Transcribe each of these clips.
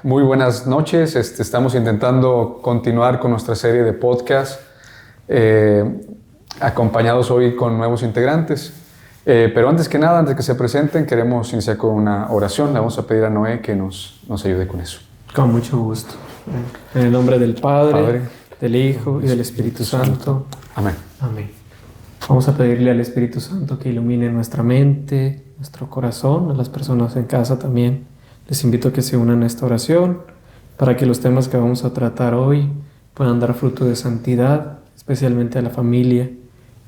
Muy buenas noches. Estamos intentando continuar con nuestra serie de podcast, acompañados hoy con nuevos integrantes. Pero antes que nada, antes que se presenten, queremos iniciar con una oración. Le vamos a pedir a Noé que nos ayude con eso. Con mucho gusto. En el nombre del Padre, del Hijo y del Espíritu Santo. Amén. Amén. Vamos a pedirle al Espíritu Santo que ilumine nuestra mente, nuestro corazón, a las personas en casa también. Les invito a que se unan a esta oración para que los temas que vamos a tratar hoy puedan dar fruto de santidad, especialmente a la familia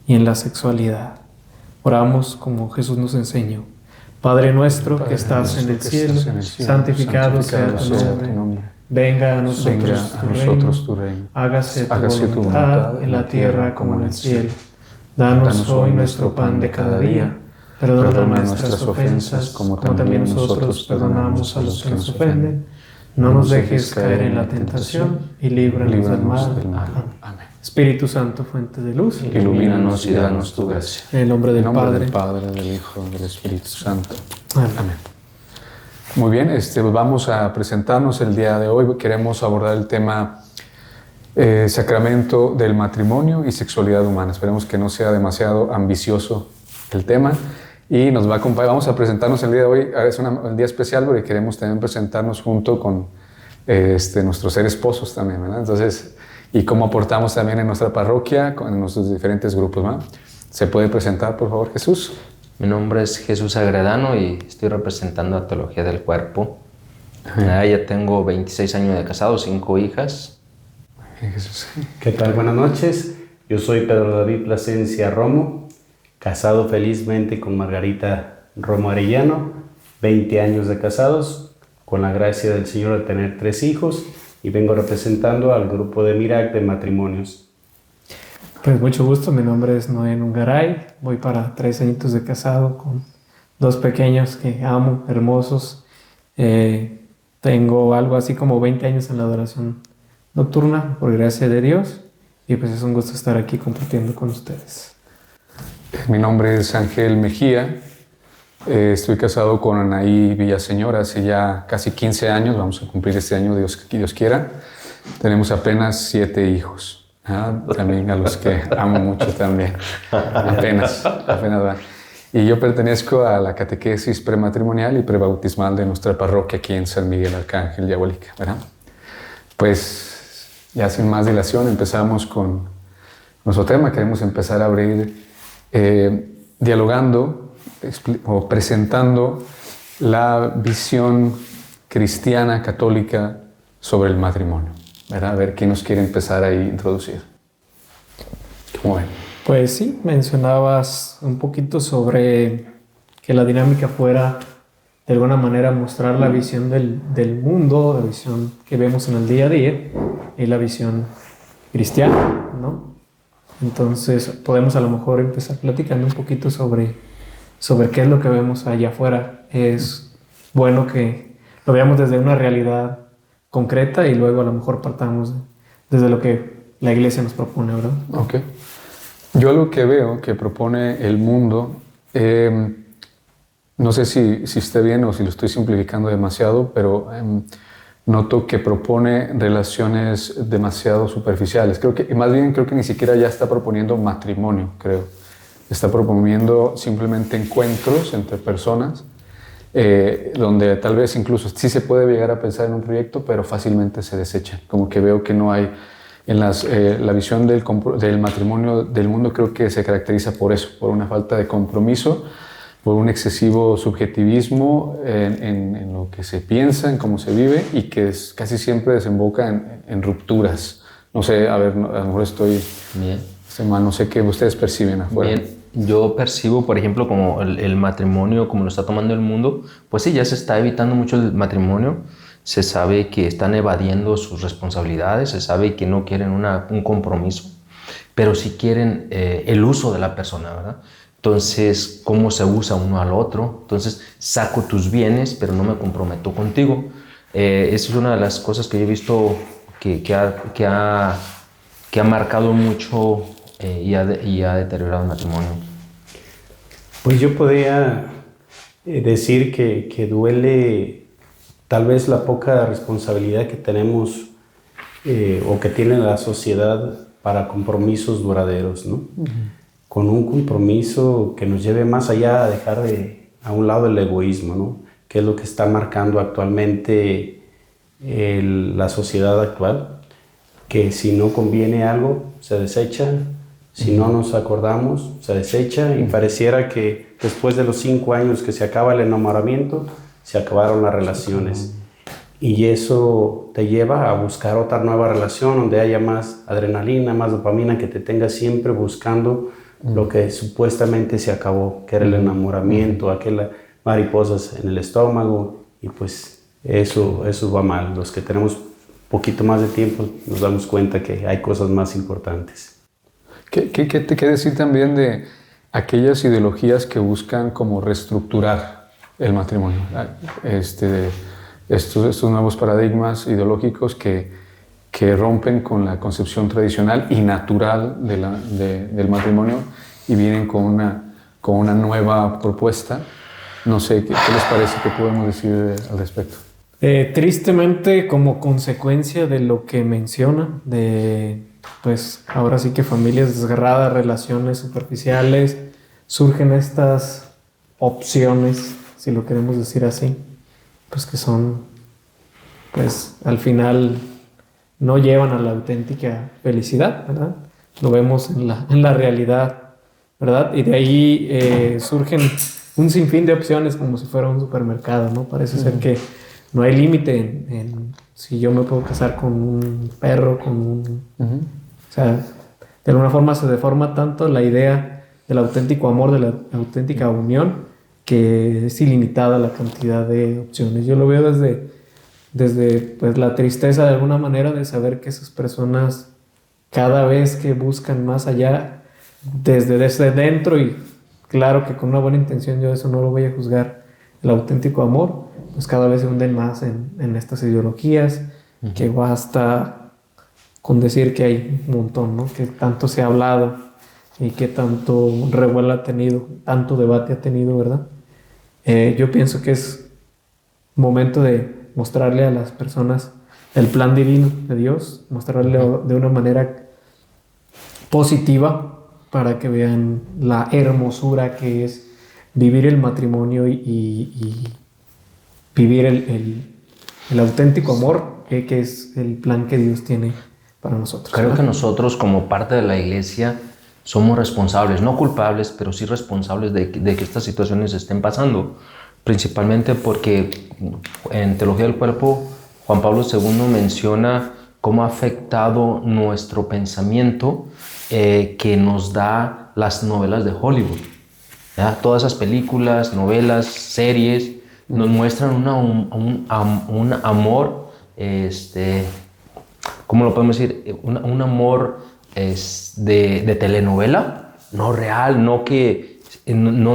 y en la sexualidad. Oramos como Jesús nos enseñó. Padre nuestro que estás en el cielo, santificado sea tu nombre. Venga a nosotros tu reino. Hágase tu voluntad en la tierra como en el cielo. Danos hoy nuestro pan de cada día. Perdona nuestras ofensas, como también nosotros perdonamos a los que nos ofenden. No nos dejes caer en la tentación y líbranos del mal. Amén. Espíritu Santo, fuente de luz, ilumínanos y danos tu gracia. En el nombre del Padre, del Hijo y del Espíritu Santo. Amén. Muy bien, vamos a presentarnos el día de hoy. Queremos abordar el tema sacramento del matrimonio y sexualidad humana. Esperemos que no sea demasiado ambicioso el tema. Y nos va a acompañar, vamos a presentarnos el día de hoy. Es un día especial porque queremos también presentarnos junto con nuestros ser esposos también, ¿verdad? Entonces, y cómo aportamos también en nuestra parroquia, en nuestros diferentes grupos, ¿verdad? ¿Se puede presentar, por favor, Jesús? Mi nombre es Jesús Agredano y estoy representando a Teología del Cuerpo. Ya tengo 26 años de casado, 5 hijas. Jesús. ¿Qué tal? Buenas noches. Yo soy Pedro David Plasencia Romo, casado felizmente con Margarita Romo Arellano, 20 años de casados, con la gracia del Señor de tener 3 hijos, y vengo representando al grupo de Mirac de matrimonios. Pues mucho gusto, mi nombre es Noé Nungaray, voy para 3 añitos de casado con 2 pequeños que amo, hermosos. Tengo algo así como 20 años en la adoración nocturna, por gracia de Dios, y pues es un gusto estar aquí compartiendo con ustedes. Mi nombre es Ángel Mejía, estoy casado con Anaí Villaseñor hace ya casi 15 años, vamos a cumplir este año, que Dios quiera. Tenemos apenas 7 hijos, también a los que amo mucho también, apenas va. Y yo pertenezco a la catequesis prematrimonial y prebautismal de nuestra parroquia aquí en San Miguel Arcángel, Yahualica, ¿verdad? Pues ya sin más dilación empezamos con nuestro tema. Queremos empezar a abrir dialogando o presentando la visión cristiana católica sobre el matrimonio, ¿verdad? A ver quién nos quiere empezar a introducir. ¿Cómo ven? Pues sí, mencionabas un poquito sobre que la dinámica fuera de alguna manera mostrar la visión del mundo, la visión que vemos en el día a día y la visión cristiana, ¿no? Entonces podemos a lo mejor empezar platicando un poquito sobre qué es lo que vemos allá afuera. Es bueno que lo veamos desde una realidad concreta y luego a lo mejor partamos desde lo que la Iglesia nos propone, ¿verdad? Ok. Yo lo que veo que propone el mundo, no sé si esté bien o si lo estoy simplificando demasiado, pero noto que propone relaciones demasiado superficiales. Más bien creo que ni siquiera ya está proponiendo matrimonio, creo. Está proponiendo simplemente encuentros entre personas, donde tal vez incluso sí se puede llegar a pensar en un proyecto, pero fácilmente se desecha. Como que veo que no hay, la visión del matrimonio del mundo creo que se caracteriza por eso, por una falta de compromiso, por un excesivo subjetivismo en lo que se piensa, en cómo se vive, y que casi siempre desemboca en rupturas. No sé, a lo mejor estoy mal, no sé qué ustedes perciben afuera. Bien, yo percibo, por ejemplo, como el matrimonio, como lo está tomando el mundo, pues sí, ya se está evitando mucho el matrimonio, se sabe que están evadiendo sus responsabilidades, se sabe que no quieren un compromiso, pero sí quieren el uso de la persona, ¿verdad? Entonces, ¿cómo se usa uno al otro? Entonces, saco tus bienes, pero no me comprometo contigo. Esa es una de las cosas que yo he visto que ha marcado mucho y ha deteriorado el matrimonio. Pues yo podría decir que duele tal vez la poca responsabilidad que tenemos o que tiene la sociedad para compromisos duraderos, ¿no? Con un compromiso que nos lleve más allá a dejar a un lado el egoísmo, ¿no? Que es lo que está marcando actualmente la sociedad actual, que si no conviene algo, se desecha, si no nos acordamos, se desecha, y pareciera que después de los 5 años que se acaba el enamoramiento, se acabaron las relaciones. Y eso te lleva a buscar otra nueva relación donde haya más adrenalina, más dopamina, que te tenga siempre buscando lo que supuestamente se acabó, que era el enamoramiento, aquellas mariposas en el estómago, y pues eso va mal. Los que tenemos poquito más de tiempo nos damos cuenta que hay cosas más importantes. ¿Qué decir también de aquellas ideologías que buscan como reestructurar el matrimonio? Estos nuevos paradigmas ideológicos que rompen con la concepción tradicional y natural del matrimonio y vienen con una nueva propuesta. No sé, ¿qué les parece? ¿Qué podemos decir al respecto? Tristemente, como consecuencia de lo que menciona, pues ahora sí que familias desgarradas, relaciones superficiales, surgen estas opciones, si lo queremos decir así, pues que son, pues al final no llevan a la auténtica felicidad, ¿verdad? Lo vemos en la realidad, ¿verdad? Y de ahí surgen un sinfín de opciones como si fuera un supermercado, ¿no? Parece ser que no hay límite en si yo me puedo casar con un perro, con un... O sea, de alguna forma se deforma tanto la idea del auténtico amor, de la auténtica unión, que es ilimitada la cantidad de opciones. Yo lo veo desde pues, la tristeza de alguna manera de saber que esas personas cada vez que buscan más allá, desde dentro, y claro que con una buena intención, yo eso no lo voy a juzgar, el auténtico amor, pues cada vez se hunden más en estas ideologías, que basta con decir que hay un montón, ¿no? Que tanto se ha hablado y que tanto revuelo ha tenido, tanto debate ha tenido, ¿verdad? Yo pienso que es momento de mostrarle a las personas el plan divino de Dios, mostrarle de una manera positiva para que vean la hermosura que es vivir el matrimonio y vivir el auténtico amor, que es el plan que Dios tiene para nosotros. Creo que nosotros, como parte de la iglesia, somos responsables, no culpables, pero sí responsables de que estas situaciones estén pasando. Principalmente porque en Teología del Cuerpo, Juan Pablo II menciona cómo ha afectado nuestro pensamiento que nos da las novelas de Hollywood. ¿Ya? Todas esas películas, novelas, series nos muestran un amor, ¿cómo lo podemos decir? Un amor de telenovela, no real, no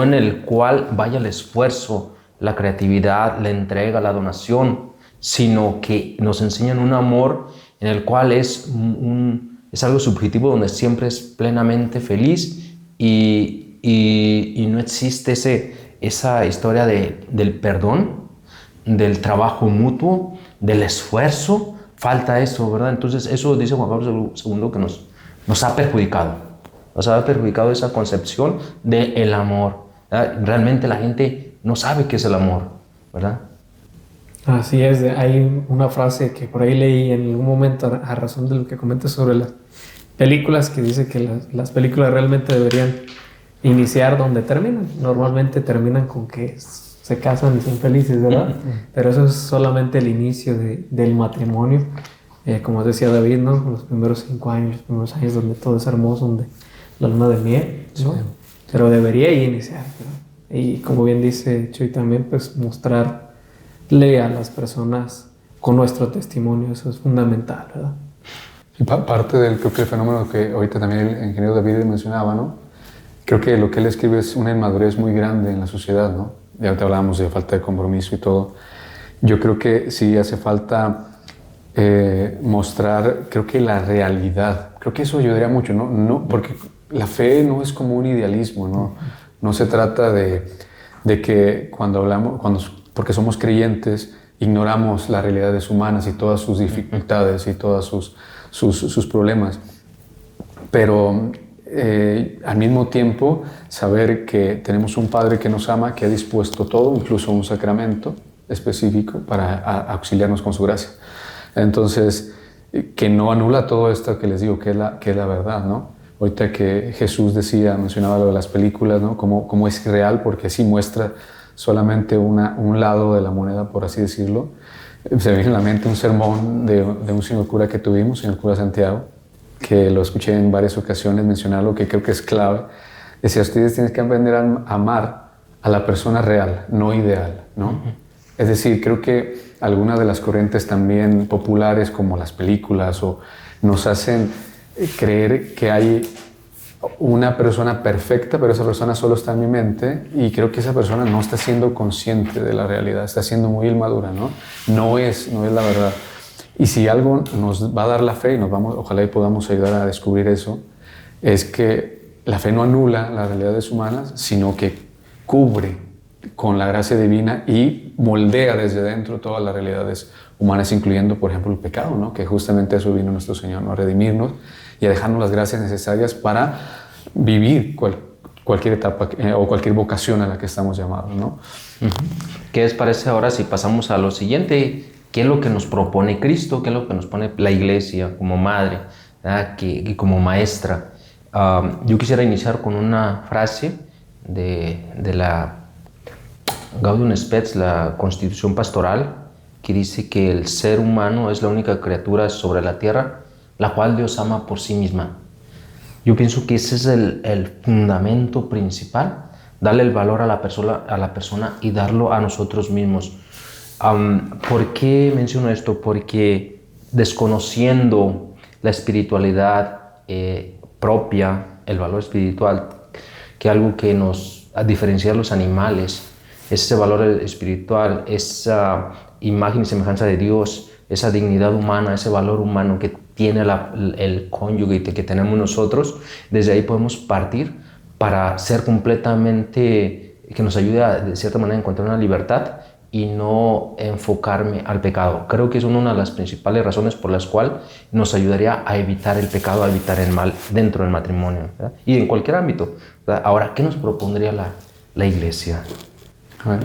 en el cual vaya el esfuerzo, la creatividad, la entrega, la donación, sino que nos enseñan un amor en el cual es algo subjetivo, donde siempre es plenamente feliz y no existe esa historia del perdón, del trabajo mutuo, del esfuerzo. Falta eso, ¿verdad? Entonces eso dice Juan Pablo II que nos ha perjudicado. Nos ha perjudicado esa concepción del amor, ¿verdad? Realmente la gente no sabe qué es el amor, ¿verdad? Así es, hay una frase que por ahí leí en algún momento a razón de lo que comentas sobre las películas, que dice que las películas realmente deberían iniciar donde terminan. Normalmente terminan con que se casan y son felices, ¿verdad? Pero eso es solamente el inicio del matrimonio. Como decía David, ¿no? Los primeros 5 años, los primeros años donde todo es hermoso, donde la luna de miel, ¿no? Sí. Pero debería iniciar, ¿verdad? Y como bien dice Chuy también, pues mostrarle a las personas con nuestro testimonio, eso es fundamental, ¿verdad? Y parte del, creo que el fenómeno que ahorita también el ingeniero David mencionaba, ¿no? Creo que lo que él escribe es una inmadurez muy grande en la sociedad, ¿no? Ya ahorita hablábamos de falta de compromiso y todo. Yo creo que sí hace falta mostrar, creo que la realidad. Creo que eso ayudaría mucho, ¿no? No, porque la fe no es como un idealismo, ¿no? No se trata de que cuando hablamos, porque somos creyentes, ignoramos las realidades humanas y todas sus dificultades y todos sus problemas. Pero al mismo tiempo saber que tenemos un Padre que nos ama, que ha dispuesto todo, incluso un sacramento específico para auxiliarnos con su gracia. Entonces, que no anula todo esto que les digo, que es la verdad, ¿no? Ahorita que Jesús mencionaba lo de las películas, ¿no? Cómo es real, porque sí muestra solamente un lado de la moneda, por así decirlo. Se me viene a la mente un sermón de un señor cura que tuvimos, señor cura Santiago, que lo escuché en varias ocasiones mencionarlo, que creo que es clave. Decía, ustedes tienen que aprender a amar a la persona real, no ideal, ¿no? Es decir, creo que algunas de las corrientes también populares, como las películas, nos hacen creer que hay una persona perfecta, pero esa persona solo está en mi mente, y creo que esa persona no está siendo consciente de la realidad, está siendo muy inmadura, ¿no? No es la verdad. Y si algo nos va a dar la fe, y ojalá y podamos ayudar a descubrir eso, es que la fe no anula las realidades humanas, sino que cubre con la gracia divina y moldea desde dentro todas las realidades humanas, incluyendo, por ejemplo, el pecado, ¿no? Que justamente a eso vino nuestro Señor, ¿no? A redimirnos y a dejarnos las gracias necesarias para vivir cualquier etapa o cualquier vocación a la que estamos llamados, ¿no? ¿Qué les parece ahora si pasamos a lo siguiente? ¿Qué es lo que nos propone Cristo? ¿Qué es lo que nos pone la Iglesia como madre, y como maestra? Yo quisiera iniciar con una frase de la Gaudium Spes, la Constitución Pastoral, que dice que el ser humano es la única criatura sobre la tierra la cual Dios ama por sí misma. Yo pienso que ese es el fundamento principal, darle el valor a la persona y darlo a nosotros mismos. ¿Por qué menciono esto? Porque desconociendo la espiritualidad propia, el valor espiritual, que algo que nos diferencia de los animales, ese valor espiritual, esa imagen y semejanza de Dios, esa dignidad humana, ese valor humano que tiene el cónyuge que tenemos nosotros, desde ahí podemos partir para ser completamente, que nos ayude de cierta manera a encontrar una libertad y no enfocarme al pecado. Creo que es una de las principales razones por las cuales nos ayudaría a evitar el pecado, a evitar el mal dentro del matrimonio, ¿verdad? Y en cualquier ámbito, ¿verdad? Ahora, ¿qué nos propondría la Iglesia? Bueno.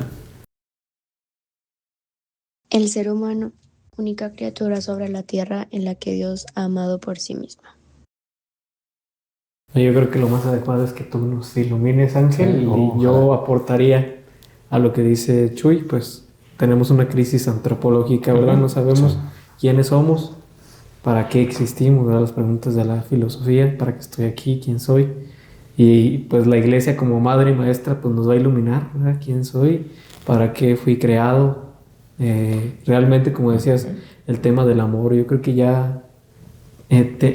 El ser humano, única criatura sobre la tierra en la que Dios ha amado por sí misma. Yo creo que lo más adecuado es que tú nos ilumines, Ángel, y yo aportaría a lo que dice Chuy. Pues tenemos una crisis antropológica, ¿verdad? No sabemos quiénes somos, para qué existimos, ¿verdad? Las preguntas de la filosofía, para qué estoy aquí, quién soy. Y pues la Iglesia como madre y maestra pues nos va a iluminar, ¿verdad? ¿Quién soy? ¿Para qué fui creado? Realmente, como decías, el tema del amor, yo creo que ya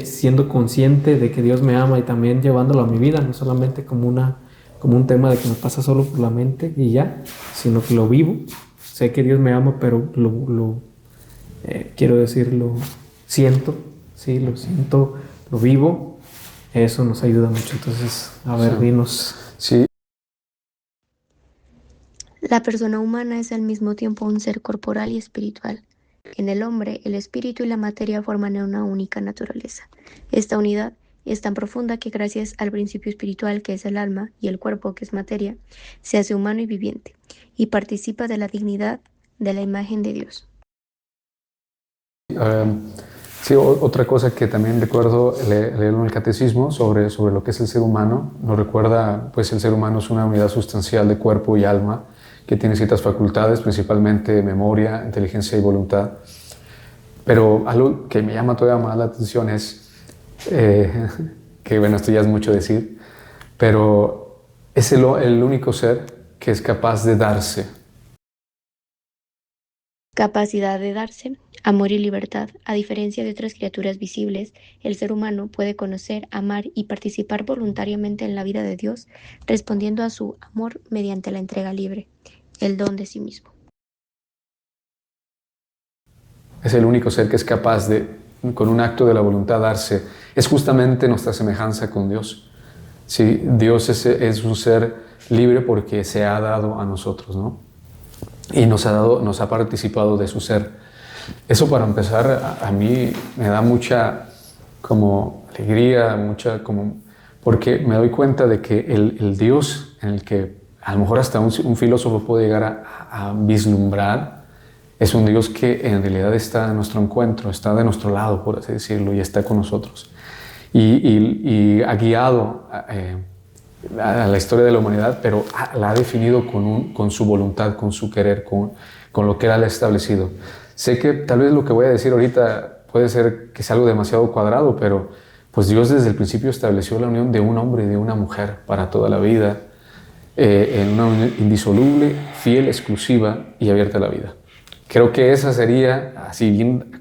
siendo consciente de que Dios me ama y también llevándolo a mi vida, no solamente como un tema de que me pasa solo por la mente y ya, sino que lo vivo. Sé que Dios me ama, pero quiero decir, lo siento, sí, lo siento, lo vivo. Eso nos ayuda mucho. Entonces, a ver, dinos. Sí. La persona humana es al mismo tiempo un ser corporal y espiritual. En el hombre, el espíritu y la materia forman una única naturaleza. Esta unidad es tan profunda que gracias al principio espiritual, que es el alma, y el cuerpo, que es materia, se hace humano y viviente, y participa de la dignidad de la imagen de Dios. Sí, otra cosa que también recuerdo leer en el catecismo sobre lo que es el ser humano, nos recuerda, pues el ser humano es una unidad sustancial de cuerpo y alma, que tiene ciertas facultades, principalmente memoria, inteligencia y voluntad. Pero algo que me llama todavía más la atención es, que bueno, esto ya es mucho decir, pero es el único ser que es capaz de darse. Capacidad de darse, amor y libertad. A diferencia de otras criaturas visibles, el ser humano puede conocer, amar y participar voluntariamente en la vida de Dios, respondiendo a su amor mediante la entrega libre, el don de sí mismo. Es el único ser que es capaz de, con un acto de la voluntad, darse. Es justamente nuestra semejanza con Dios. Sí, Dios es un ser libre porque se ha dado a nosotros, ¿no? y nos ha participado de su ser. Eso, para empezar, a mí me da mucha como alegría, porque me doy cuenta de que el Dios en el que a lo mejor hasta un filósofo puede llegar a vislumbrar, es un Dios que en realidad está a nuestro encuentro, está de nuestro lado, por así decirlo, y está con nosotros. Y ha guiado a la historia de la humanidad, pero la ha definido con su voluntad, con su querer, con lo que Él ha establecido. Sé que tal vez lo que voy a decir ahorita puede ser que sea algo demasiado cuadrado, pero pues Dios desde el principio estableció la unión de un hombre y de una mujer para toda la vida, en una unión indisoluble, fiel, exclusiva y abierta a la vida. Creo que esa sería, así bien,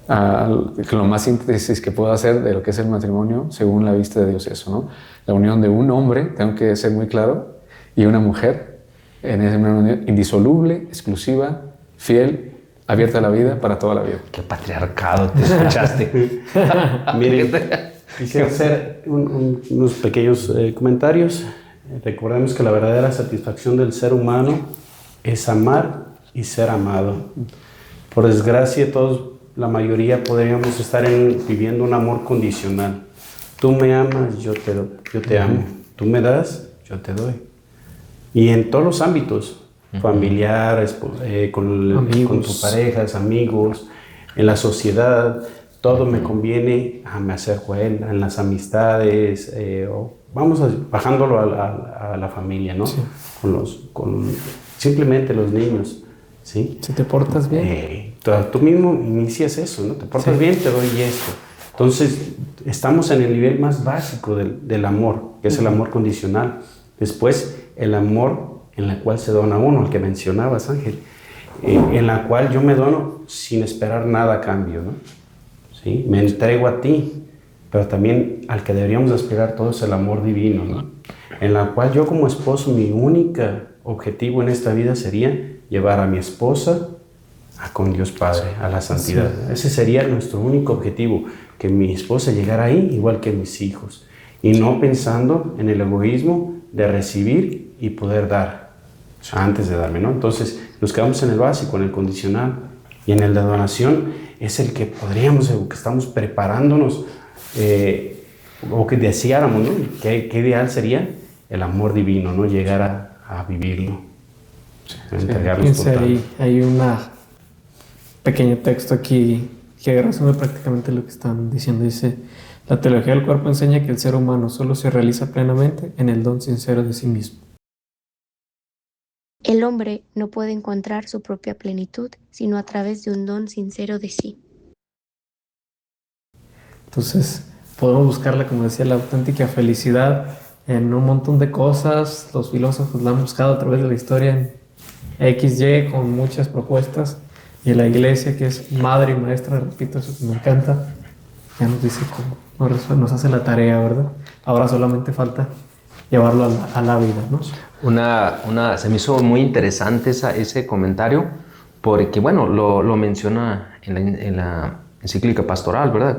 lo más síntesis que puedo hacer de lo que es el matrimonio, según la vista de Dios, eso, ¿no? La unión de un hombre, tengo que ser muy claro, y una mujer, en esa unión indisoluble, exclusiva, fiel, abierta a la vida, para toda la vida. Qué patriarcado te escuchaste. Miren, quisiera hacer unos pequeños comentarios. Recordemos que la verdadera satisfacción del ser humano es amar y ser amado. Por desgracia, la mayoría podríamos estar viviendo un amor condicional. Tú me amas, yo te amo. Tú me das, yo te doy. Y en todos los ámbitos, familiares, con tus parejas, amigos, en la sociedad, todo me conviene, me acerco a él, en las amistades, vamos bajándolo a la familia, ¿no? Sí. Simplemente los niños, ¿sí? Si te portas bien. Tú mismo inicias eso, ¿no? Te portas bien, te doy esto. Entonces, estamos en el nivel más básico del amor, que es el amor condicional. Después, el amor en la cual se dona uno, el que mencionabas, Ángel, en la cual yo me dono sin esperar nada a cambio, ¿no? ¿Sí? Me entrego a ti, pero también al que deberíamos aspirar todos es el amor divino, ¿no? En la cual yo como esposo, mi único objetivo en esta vida sería llevar a mi esposa con Dios Padre, a la santidad. Sí. Ese sería nuestro único objetivo, que mi esposa llegara ahí igual que mis hijos, y no pensando en el egoísmo de recibir y poder dar antes de darme, ¿no? Entonces nos quedamos en el básico, en el condicional, y en el de donación es el que podríamos, o que estamos preparándonos, o que deseáramos, ¿no? ¿Qué ideal sería? El amor divino, ¿no? Llegar a vivirlo, entregarnos total. Hay un pequeño texto aquí que resume prácticamente lo que están diciendo. Dice: la teología del cuerpo enseña que el ser humano solo se realiza plenamente en el don sincero de sí mismo. El hombre no puede encontrar su propia plenitud sino a través de un don sincero de sí. Entonces, podemos buscarla, como decía, la auténtica felicidad en un montón de cosas. Los filósofos la han buscado a través de la historia en XY con muchas propuestas. Y la iglesia, que es madre y maestra, repito, eso que me encanta, ya nos dice cómo, nos hace la tarea, ¿verdad? Ahora solamente falta llevarlo a la vida, ¿no? Se me hizo muy interesante ese comentario, porque, bueno, lo menciona en la encíclica pastoral, ¿verdad?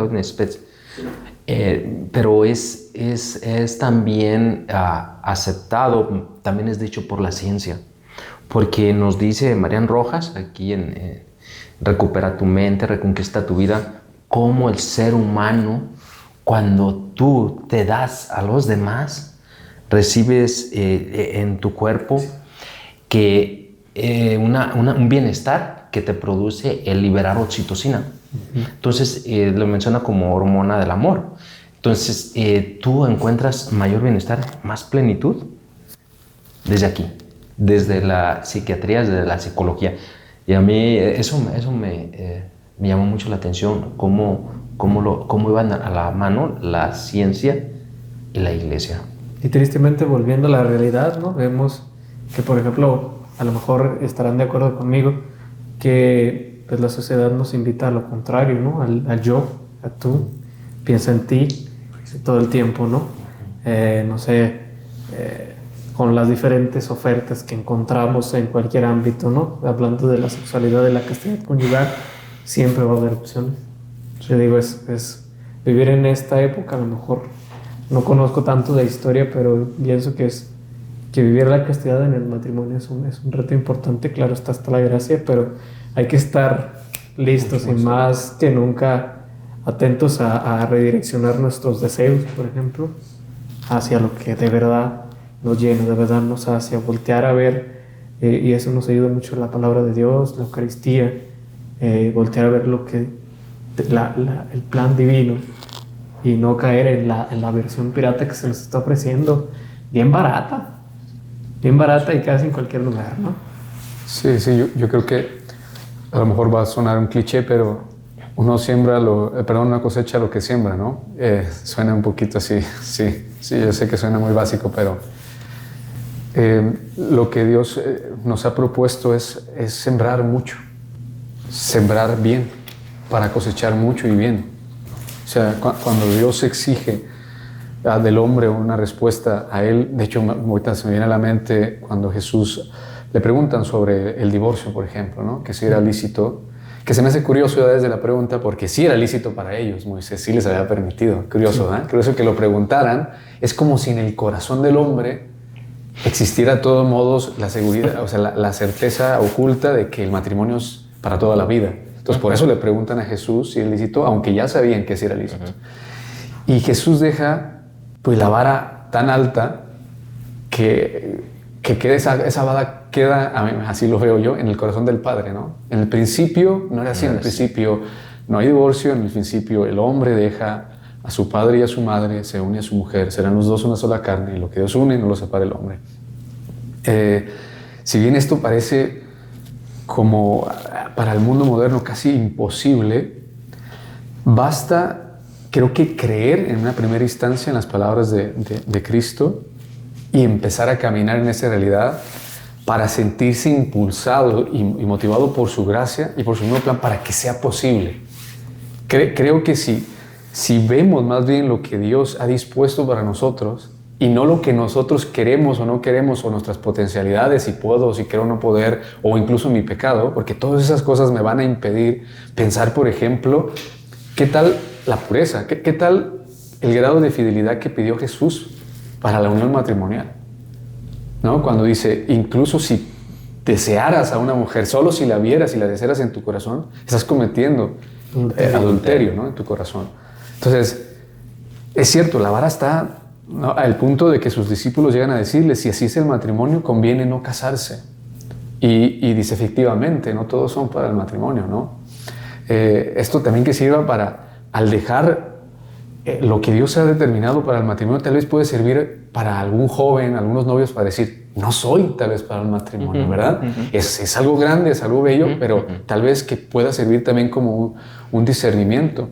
Pero es también aceptado, también es dicho por la ciencia, porque nos dice Marian Rojas, aquí en Recupera tu mente, reconquista tu vida, cómo el ser humano, cuando tú te das a los demás, recibes en tu cuerpo que un bienestar que te produce el liberar oxitocina. Entonces, lo menciona como hormona del amor. Entonces, tú encuentras mayor bienestar, más plenitud desde aquí, desde la psiquiatría, desde la psicología. Y a mí eso me llamó mucho la atención, cómo iban a la mano la ciencia y la iglesia. Y tristemente, volviendo a la realidad, ¿no? Vemos que, por ejemplo, a lo mejor estarán de acuerdo conmigo, que pues, la sociedad nos invita a lo contrario, ¿no? Al yo, a tú, piensa en ti todo el tiempo, ¿no? Con las diferentes ofertas que encontramos en cualquier ámbito, ¿no? Hablando de la sexualidad, de la castidad conyugal, siempre va a haber opciones. Yo digo, es vivir en esta época, a lo mejor no conozco tanto de historia, pero pienso que es que vivir la castidad en el matrimonio es un reto importante. Claro, está la gracia, pero hay que estar listos y más que nunca atentos a redireccionar nuestros deseos, por ejemplo, hacia lo que de verdad nos llena, de verdad nos hace voltear a ver, y eso nos ayuda mucho la palabra de Dios, la Eucaristía, voltear a ver lo que el plan divino y no caer en la versión pirata que se nos está ofreciendo, bien barata y casi en cualquier lugar, ¿no? Sí, yo creo que a lo mejor va a sonar un cliché, pero uno siembra una cosecha lo que siembra, ¿no? Suena un poquito así, sí, yo sé que suena muy básico, pero lo que Dios nos ha propuesto es sembrar mucho, sembrar bien, para cosechar mucho y bien. O sea, cuando Dios exige del hombre una respuesta a él, de hecho ahorita se me viene a la mente cuando Jesús le preguntan sobre el divorcio, por ejemplo, ¿no? Que si era lícito, que se me hace curioso ya desde la pregunta, porque sí era lícito para ellos, Moisés sí les había permitido. Curioso, ¿eh? Curioso que lo preguntaran. Es como si en el corazón del hombre existiera de todos modos la seguridad, o sea, la certeza oculta de que el matrimonio es para toda la vida. Entonces, por eso le preguntan a Jesús si es lícito, aunque ya sabían que sí era lícito. Y Jesús deja pues la vara tan alta que queda esa vara queda, así lo veo yo, en el corazón del Padre, ¿no? En el principio no era así, en el principio no hay divorcio, en el principio el hombre deja a su padre y a su madre, se une a su mujer, serán los dos una sola carne, y lo que Dios une no lo separa el hombre. Si bien esto parece como para el mundo moderno casi imposible, basta, creo que creer en una primera instancia en las palabras de Cristo y empezar a caminar en esa realidad para sentirse impulsado y motivado por su gracia y por su nuevo plan para que sea posible. Creo que si vemos más bien lo que Dios ha dispuesto para nosotros y no lo que nosotros queremos o no queremos, o nuestras potencialidades, si puedo, si quiero no poder, o incluso mi pecado, porque todas esas cosas me van a impedir pensar, por ejemplo, ¿qué tal la pureza? ¿Qué tal el grado de fidelidad que pidió Jesús para la unión matrimonial? ¿No? Cuando dice, incluso si desearas a una mujer, solo si la vieras y la desearas en tu corazón, estás cometiendo adulterio, ¿no? En tu corazón. Entonces, es cierto, la vara está, ¿no?, al punto de que sus discípulos llegan a decirle, si así es el matrimonio, conviene no casarse. Y dice, efectivamente, no todos son para el matrimonio, ¿no? Esto también que sirva para, al dejar lo que Dios ha determinado para el matrimonio, tal vez puede servir para algún joven, algunos novios, para decir, no soy tal vez para el matrimonio, ¿verdad? Es algo grande, es algo bello, pero tal vez que pueda servir también como un discernimiento.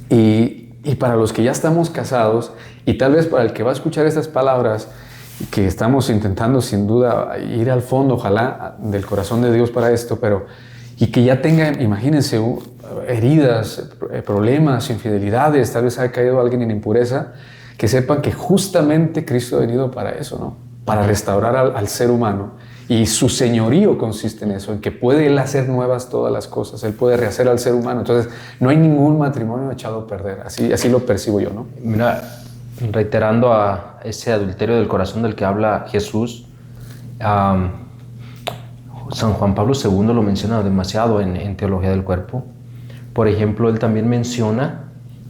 Y para los que ya estamos casados, y tal vez para el que va a escuchar estas palabras, que estamos intentando sin duda ir al fondo, ojalá, del corazón de Dios para esto, y que ya tengan, imagínense, heridas, problemas, infidelidades, tal vez haya caído alguien en impureza, que sepan que justamente Cristo ha venido para eso, ¿no? Para restaurar al ser humano. Y su señorío consiste en eso, en que puede Él hacer nuevas todas las cosas, Él puede rehacer al ser humano. Entonces, no hay ningún matrimonio echado a perder, así lo percibo yo, ¿no? Mira, reiterando a ese adulterio del corazón del que habla Jesús, San Juan Pablo II lo menciona demasiado en Teología del Cuerpo. Por ejemplo, él también menciona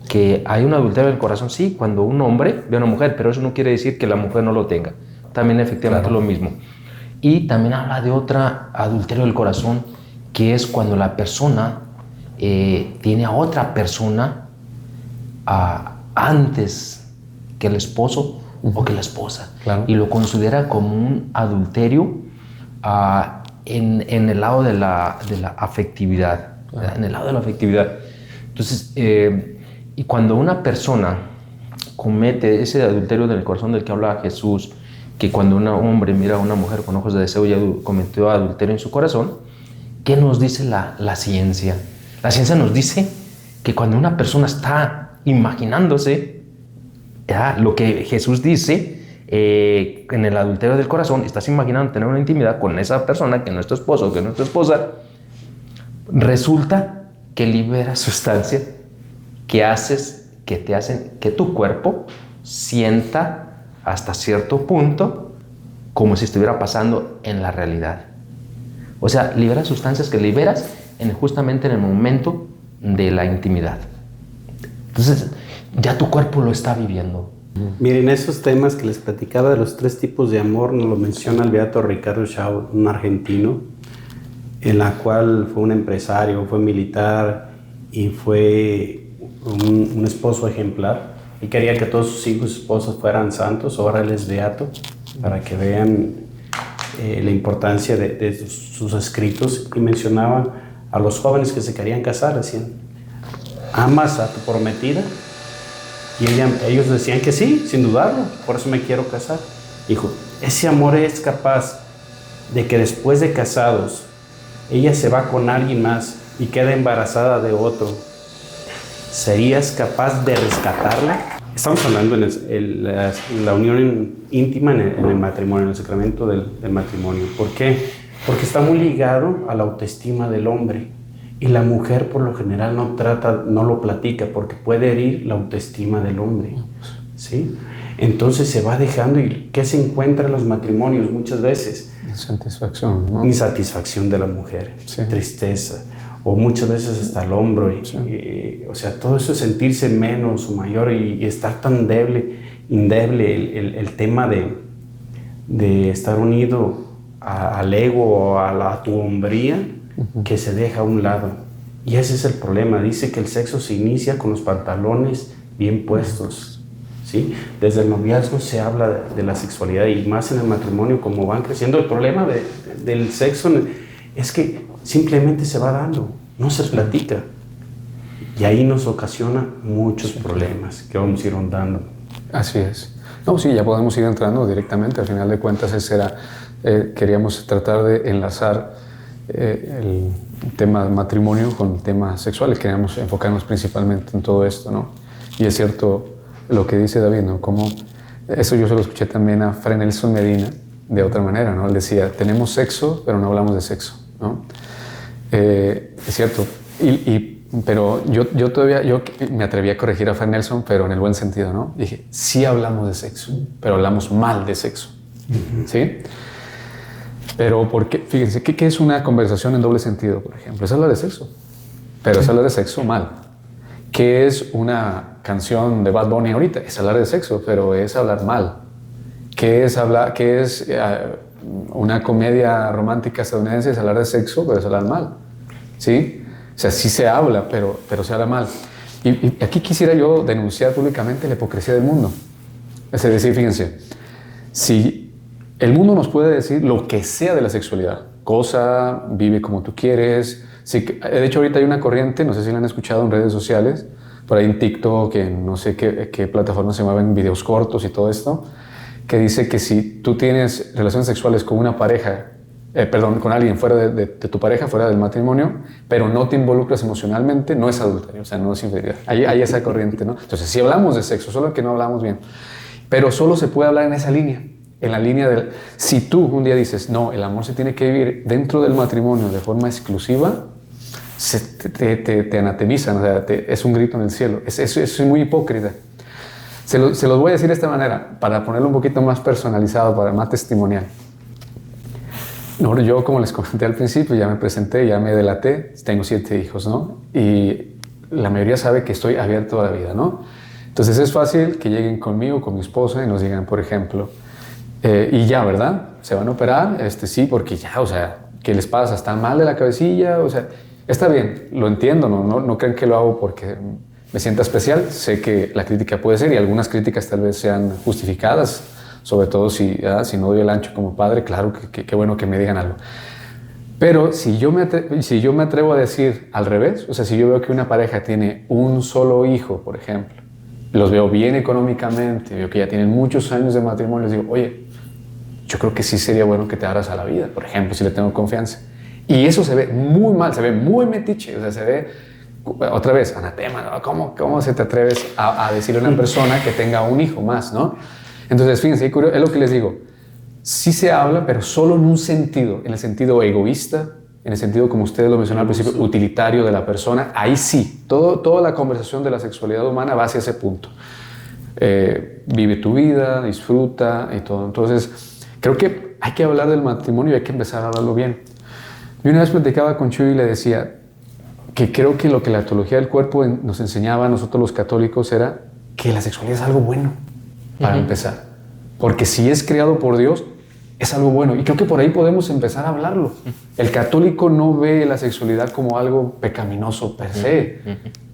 que hay un adulterio del corazón, sí, cuando un hombre ve a una mujer, pero eso no quiere decir que la mujer no lo tenga. También efectivamente es lo mismo. Y también habla de otra adulterio del corazón, que es cuando la persona tiene a otra persona antes que el esposo o que la esposa. Claro. Y lo considera como un adulterio en el lado de la afectividad. Claro. En el lado de la afectividad. Entonces, y cuando una persona comete ese adulterio del corazón del que habla Jesús, que cuando un hombre mira a una mujer con ojos de deseo ya cometió adulterio en su corazón, ¿qué nos dice la ciencia? La ciencia nos dice que cuando una persona está imaginándose lo que Jesús dice en el adulterio del corazón, estás imaginando tener una intimidad con esa persona que no es tu esposo o que no es tu esposa, resulta que libera sustancias que te hacen que tu cuerpo sienta hasta cierto punto como si estuviera pasando en la realidad. O sea, liberas sustancias que liberas justamente en el momento de la intimidad. Entonces, ya tu cuerpo lo está viviendo. Miren, esos temas que les platicaba de los 3 tipos de amor, nos lo menciona el beato Ricardo Schau, un argentino, en la cual fue un empresario, fue militar y fue un esposo ejemplar. Y quería que todos sus hijos y esposas fueran santos. Ahora él es beato, para que vean la importancia de sus escritos. Y mencionaba a los jóvenes que se querían casar, decían: ¿amas a tu prometida? Y ellos decían que sí, sin dudarlo, por eso me quiero casar. Dijo, ese amor es capaz de que después de casados, ella se va con alguien más y queda embarazada de otro. ¿Serías capaz de rescatarla? Estamos hablando en la unión íntima en el matrimonio, en el sacramento del matrimonio. ¿Por qué? Porque está muy ligado a la autoestima del hombre. Y la mujer por lo general no lo platica porque puede herir la autoestima del hombre, ¿sí? Entonces se va dejando. ¿Y qué se encuentra en los matrimonios muchas veces? Insatisfacción, ¿no? Insatisfacción de la mujer, sí. Tristeza, o muchas veces hasta el hombro. O sea, todo eso es sentirse menos o mayor y estar tan endeble el tema de estar unido al ego o a tu hombría, que se deja a un lado. Y ese es el problema. Dice que el sexo se inicia con los pantalones bien puestos, ¿sí? Desde el noviazgo se habla de la sexualidad, y más en el matrimonio, como van creciendo. El problema del sexo es que simplemente se va dando, no se platica, y ahí nos ocasiona muchos problemas que vamos a ir rondando. Así es. No, sí, ya podemos ir entrando directamente. Al final de cuentas, ese era, queríamos tratar de enlazar el tema matrimonio con temas sexuales. Queríamos enfocarnos principalmente en todo esto, ¿no? Y es cierto lo que dice David, ¿no? Como eso yo se lo escuché también a Fray Nelson Medina de otra manera, ¿no? Él decía, tenemos sexo, pero no hablamos de sexo, ¿no? Es cierto. Pero yo todavía me atreví a corregir a Fray Nelson, pero en el buen sentido, ¿no? Dije, sí hablamos de sexo, pero hablamos mal de sexo, ¿sí? Pero porque, fíjense, ¿qué es una conversación en doble sentido, por ejemplo? Es hablar de sexo, pero es hablar de sexo mal. ¿Qué es una canción de Bad Bunny ahorita? Es hablar de sexo, pero es hablar mal. ¿Qué es una comedia romántica estadounidense? Es hablar de sexo, pero es hablar mal, ¿sí? O sea, sí se habla, pero se habla mal. Y aquí quisiera yo denunciar públicamente la hipocresía del mundo. Es decir, fíjense, si el mundo nos puede decir lo que sea de la sexualidad, goza, vive como tú quieres. Sí, de hecho, ahorita hay una corriente, no sé si la han escuchado en redes sociales, por ahí en TikTok, en no sé qué plataformas se mueven, videos cortos y todo esto, que dice que si tú tienes relaciones sexuales con una pareja, con alguien fuera de tu pareja, fuera del matrimonio, pero no te involucras emocionalmente, no es adulterio, o sea, no es infidelidad. Hay esa corriente, ¿no? Entonces, si hablamos de sexo, solo que no hablamos bien, pero solo se puede hablar en esa línea. En la línea del... Si tú un día dices, no, el amor se tiene que vivir dentro del matrimonio de forma exclusiva, te anatemizan, o sea, es un grito en el cielo. Es muy hipócrita. Se los voy a decir de esta manera, para ponerlo un poquito más personalizado, para más testimonial. No, yo, como les comenté al principio, ya me presenté, ya me delaté, tengo 7 hijos, ¿no? Y la mayoría sabe que estoy abierto a la vida, ¿no? Entonces es fácil que lleguen conmigo, con mi esposa, y nos digan, por ejemplo... y ya, ¿verdad? ¿Se van a operar? Sí, porque ya, o sea, ¿qué les pasa? ¿Están mal de la cabecilla? O sea, está bien, lo entiendo, no crean que lo hago porque me sienta especial. Sé que la crítica puede ser, y algunas críticas tal vez sean justificadas, sobre todo si no doy el ancho como padre, claro que bueno que me digan algo. Pero si yo me atrevo a decir al revés, o sea, si yo veo que una pareja tiene un solo hijo, por ejemplo, los veo bien económicamente, veo que ya tienen muchos años de matrimonio, les digo, oye, yo creo que sí sería bueno que te abras a la vida, por ejemplo, si le tengo confianza. Y eso se ve muy mal, se ve muy metiche, o sea, se ve, otra vez, anatema, ¿no? ¿Cómo se te atreves a decirle a una persona que tenga un hijo más, ¿no? Entonces, fíjense, es lo que les digo, sí se habla, pero solo en un sentido, en el sentido egoísta, en el sentido, como ustedes lo mencionaron al principio, utilitario de la persona. Ahí sí, toda la conversación de la sexualidad humana va hacia ese punto. Vive tu vida, disfruta y todo. Entonces, Creo que hay que hablar del matrimonio y hay que empezar a hablarlo bien. Yo una vez platicaba con Chuy y le decía que creo que lo que la teología del cuerpo nos enseñaba a nosotros los católicos era que la sexualidad es algo bueno, para empezar. Porque si es creado por Dios, es algo bueno. Y creo que por ahí podemos empezar a hablarlo. El católico no ve la sexualidad como algo pecaminoso per se.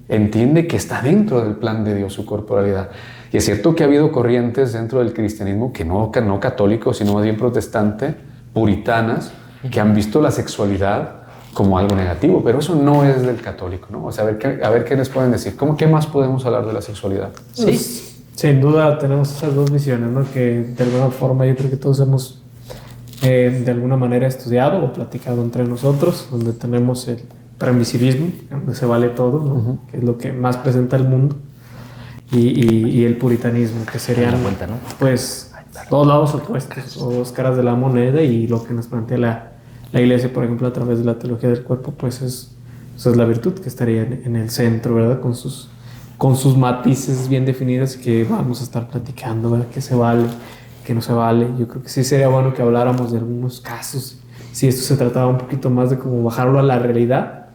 Entiende que está dentro del plan de Dios su corporalidad. Y es cierto que ha habido corrientes dentro del cristianismo que no católicos, sino más bien protestantes, puritanas, que han visto la sexualidad como algo negativo, pero eso no es del católico, ¿no? O sea, a ver qué les pueden decir. ¿Qué más podemos hablar de la sexualidad? Sí. Sin duda tenemos esas dos visiones, ¿no? Que de alguna forma yo creo que todos hemos de alguna manera estudiado o platicado entre nosotros, donde tenemos el permisivismo, donde se vale todo, ¿no? Que es lo que más presenta el mundo, y el puritanismo, que serían pues dos lados opuestos o dos caras de la moneda, y lo que nos plantea la Iglesia, por ejemplo, a través de la teología del cuerpo, pues es la virtud que estaría en el centro, ¿verdad? Con sus matices bien definidos que vamos a estar platicando, ¿verdad? Que se vale, que no se vale. Yo creo que sí sería bueno que habláramos de algunos casos. Si esto se trataba un poquito más de cómo bajarlo a la realidad,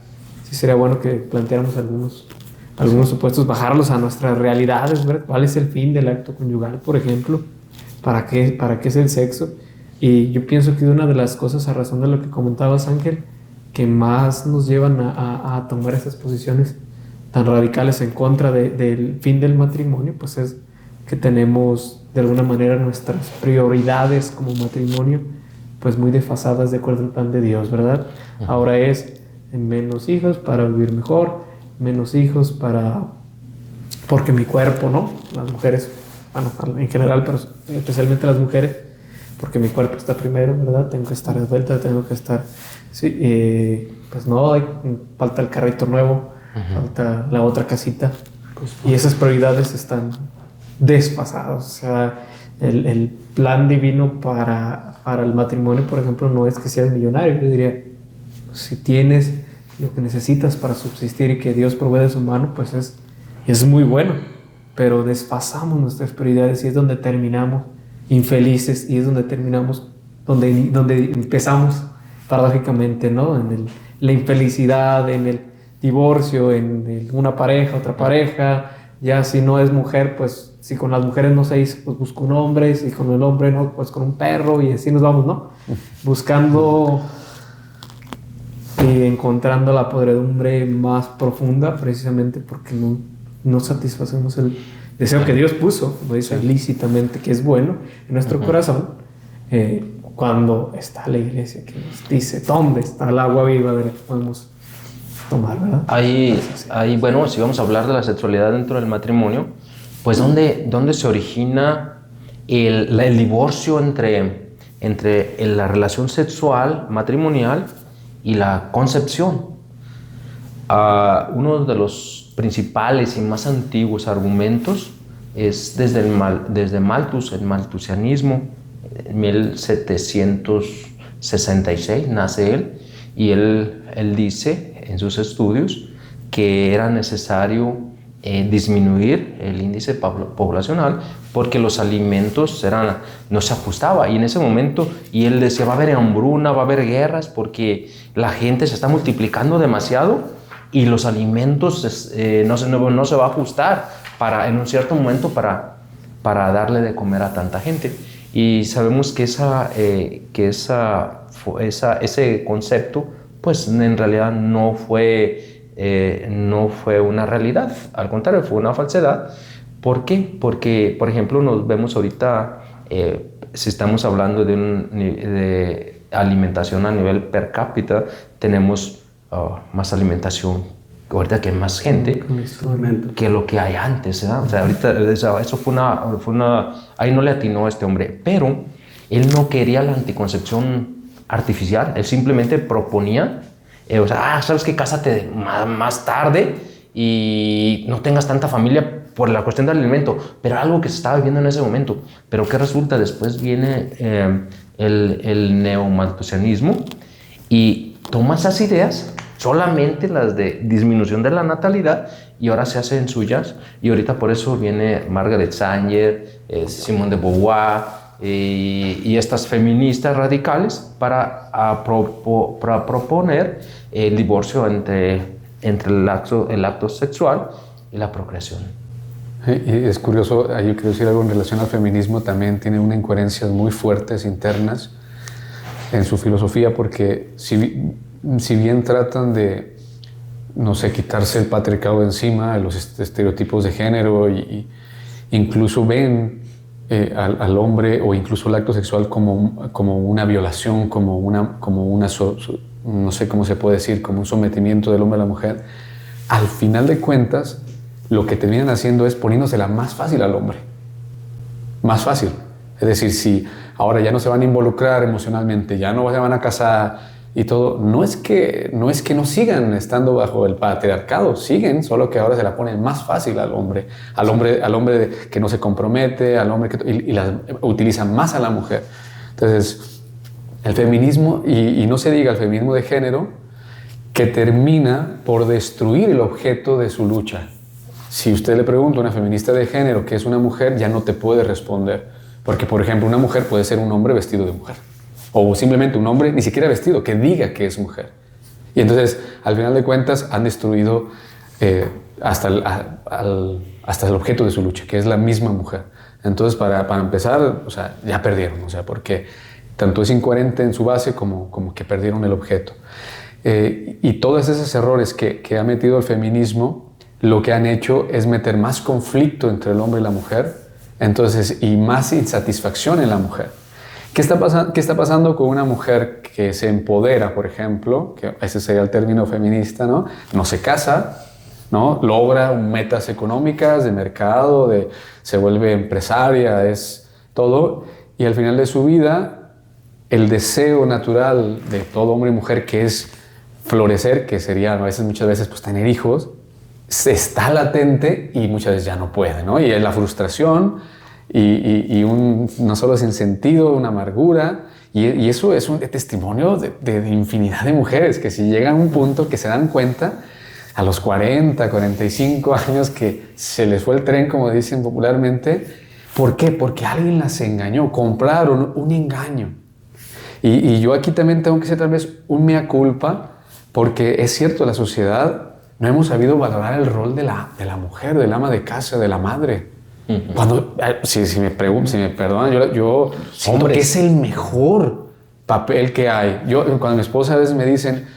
sí sería bueno que planteáramos algunos supuestos, bajarlos a nuestras realidades, ¿verdad? ¿Cuál es el fin del acto conyugal, por ejemplo? ¿Para qué es el sexo? Y yo pienso que una de las cosas, a razón de lo que comentabas, Ángel, que más nos llevan a tomar estas posiciones tan radicales en contra del fin del matrimonio, pues es que tenemos de alguna manera nuestras prioridades como matrimonio pues muy desfasadas de acuerdo al plan de Dios, ¿verdad? Ahora es menos hijos para vivir mejor, menos hijos porque mi cuerpo, ¿no? Las mujeres, bueno, en general, pero especialmente las mujeres, porque mi cuerpo está primero, ¿verdad? Tengo que estar de vuelta, tengo que estar, sí, pues no, falta el carrito nuevo, falta la otra casita, y esas prioridades están desfasadas. O sea, el plan divino para el matrimonio, por ejemplo, no es que seas millonario. Yo diría, si tienes lo que necesitas para subsistir y que Dios provee de su mano, pues es muy bueno, pero desfasamos nuestras prioridades y es donde terminamos infelices, y es donde terminamos, donde empezamos paradójicamente, ¿no? En la infelicidad, en el divorcio, en una pareja, otra pareja. Ya si no es mujer, pues si con las mujeres no se hizo, pues busco un hombre, si con el hombre no, pues con un perro, y así nos vamos, ¿no? Buscando y encontrando la podredumbre más profunda, precisamente porque no satisfacemos el deseo que Dios puso, lo dice lícitamente, que es bueno en nuestro corazón, cuando está la Iglesia que nos dice dónde está el agua viva de la que podemos tomar, ¿verdad? Bueno, si vamos a hablar de la sexualidad dentro del matrimonio, pues ¿dónde se origina el divorcio entre la relación sexual matrimonial y la concepción? Uno de los principales y más antiguos argumentos es desde Malthus, el malthusianismo. En 1766 nace él, y él dice en sus estudios que era necesario disminuir el índice poblacional porque los alimentos no se ajustaban, y en ese momento, y él decía, va a haber hambruna, va a haber guerras porque la gente se está multiplicando demasiado y los alimentos no se va a ajustar en un cierto momento para darle de comer a tanta gente. Y sabemos que ese concepto pues en realidad no fue una realidad, al contrario, fue una falsedad. ¿Por qué? Porque, por ejemplo, nos vemos ahorita, si estamos hablando de alimentación a nivel per cápita, tenemos más alimentación ahorita, que más gente que lo que hay antes, ¿verdad? O sea, ahorita eso fue una ahí no le atinó a este hombre, pero él no quería la anticoncepción artificial. Él simplemente proponía, ¿sabes qué? Cásate más tarde y no tengas tanta familia por la cuestión del alimento, pero algo que se estaba viviendo en ese momento. Pero ¿qué resulta? Después viene el neomalthusianismo y toma esas ideas, solamente las de disminución de la natalidad, y ahora se hacen suyas. Y ahorita por eso viene Margaret Sanger, Simone de Beauvoir, y estas feministas radicales para proponer el divorcio entre el acto sexual y la procreación. Y es curioso, ahí quiero decir algo en relación al feminismo, también tiene unas incoherencias muy fuertes internas en su filosofía, porque si bien tratan de, no sé, quitarse el patriarcado de encima, los estereotipos de género, y incluso ven al hombre o incluso el acto sexual como una violación, como una no sé cómo se puede decir, como un sometimiento del hombre a la mujer, al final de cuentas, lo que terminan haciendo es poniéndosela más fácil al hombre. Más fácil. Es decir, si ahora ya no se van a involucrar emocionalmente, ya no se van a casar y todo, no es que no sigan estando bajo el patriarcado, siguen, solo que ahora se la ponen más fácil al hombre que no se compromete, al hombre y la utilizan más a la mujer. Entonces, el feminismo, y no se diga el feminismo de género, que termina por destruir el objeto de su lucha. Si usted le pregunta a una feminista de género que es una mujer, ya no te puede responder. Porque, por ejemplo, una mujer puede ser un hombre vestido de mujer. O simplemente un hombre ni siquiera vestido, que diga que es mujer. Y entonces, al final de cuentas, han destruido hasta el objeto de su lucha, que es la misma mujer. Entonces, para empezar, o sea, ya perdieron, o sea, porque tanto es incoherente en su base como que perdieron el objeto. Y todos esos errores que ha metido el feminismo, lo que han hecho es meter más conflicto entre el hombre y la mujer, entonces, y más insatisfacción en la mujer. ¿Qué está pasando con una mujer que se empodera, por ejemplo, que ese sería el término feminista, ¿no? No se casa, ¿no? Logra metas económicas de mercado, se vuelve empresaria, es todo, y al final de su vida, el deseo natural de todo hombre y mujer, que es florecer, que sería muchas veces pues, tener hijos, está latente y muchas veces ya no puede, ¿no? Y es la frustración y no solo sin sentido, una amargura, y eso es un testimonio de infinidad de mujeres que si llegan a un punto que se dan cuenta a los 40, 45 años que se les fue el tren, como dicen popularmente. ¿Por qué? Porque alguien las engañó, compraron un engaño. Y yo aquí también tengo que ser tal vez un mea culpa, porque es cierto, la sociedad no hemos sabido valorar el rol de la mujer, del ama de casa, de la madre. Cuando, si me perdonan, yo siento que es el mejor papel que hay. Cuando mi esposa a veces me dicen,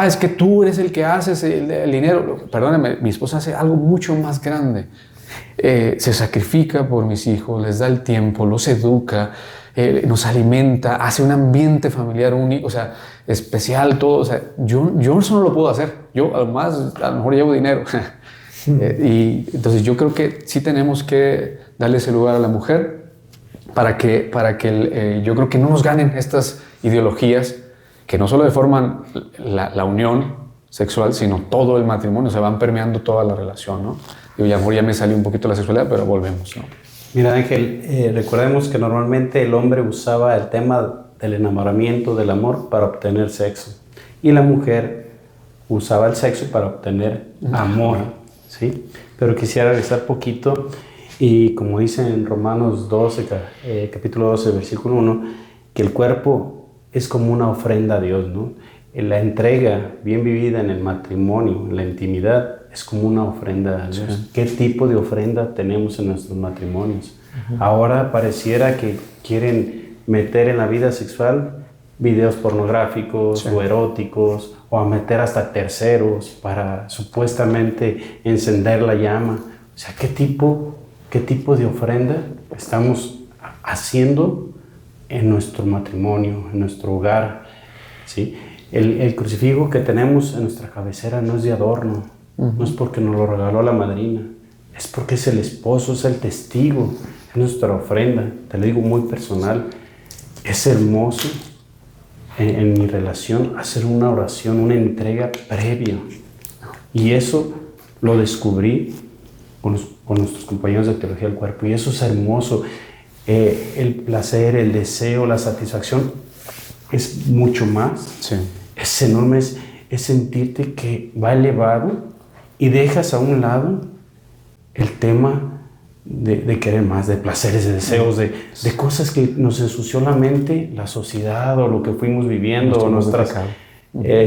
es que tú eres el que haces el dinero. Perdóname, mi esposa hace algo mucho más grande. Se sacrifica por mis hijos, les da el tiempo, los educa, nos alimenta, hace un ambiente familiar único, o sea, especial, todo. O sea, yo eso no lo puedo hacer. Yo, además, a lo mejor llevo dinero. Y entonces yo creo que sí tenemos que darle ese lugar a la mujer para que yo creo que no nos ganen estas ideologías que no solo deforman la unión sexual, sino todo el matrimonio, se van permeando toda la relación, ¿no? Ya me salió un poquito la sexualidad, pero volvemos, ¿no? Mira, Ángel, recordemos que normalmente el hombre usaba el tema del enamoramiento, del amor, para obtener sexo. Y la mujer usaba el sexo para obtener amor, ¿sí? Pero quisiera regresar poquito y como dice en Romanos 12, capítulo 12, versículo 1, que el cuerpo es como una ofrenda a Dios, ¿no? La entrega bien vivida en el matrimonio, en la intimidad, es como una ofrenda a Dios. Sí. ¿Qué tipo de ofrenda tenemos en nuestros matrimonios? Ahora pareciera que quieren meter en la vida sexual videos pornográficos o eróticos, o a meter hasta terceros para supuestamente encender la llama. O sea, ¿qué tipo de ofrenda estamos haciendo en nuestro matrimonio, en nuestro hogar? ¿Sí? El crucifijo que tenemos en nuestra cabecera no es de adorno, no es porque nos lo regaló la madrina, es porque es el esposo, es el testigo, es nuestra ofrenda. Te lo digo muy personal, es hermoso en mi relación hacer una oración, una entrega previa. Y eso lo descubrí con nuestros compañeros de Teología del Cuerpo, y eso es hermoso. El placer, el deseo, la satisfacción es mucho más. Sí. Es enorme, es sentirte que va elevado y dejas a un lado el tema de querer más, de placeres, de deseos, de cosas que nos ensució la mente, la sociedad o lo que fuimos viviendo, nuestras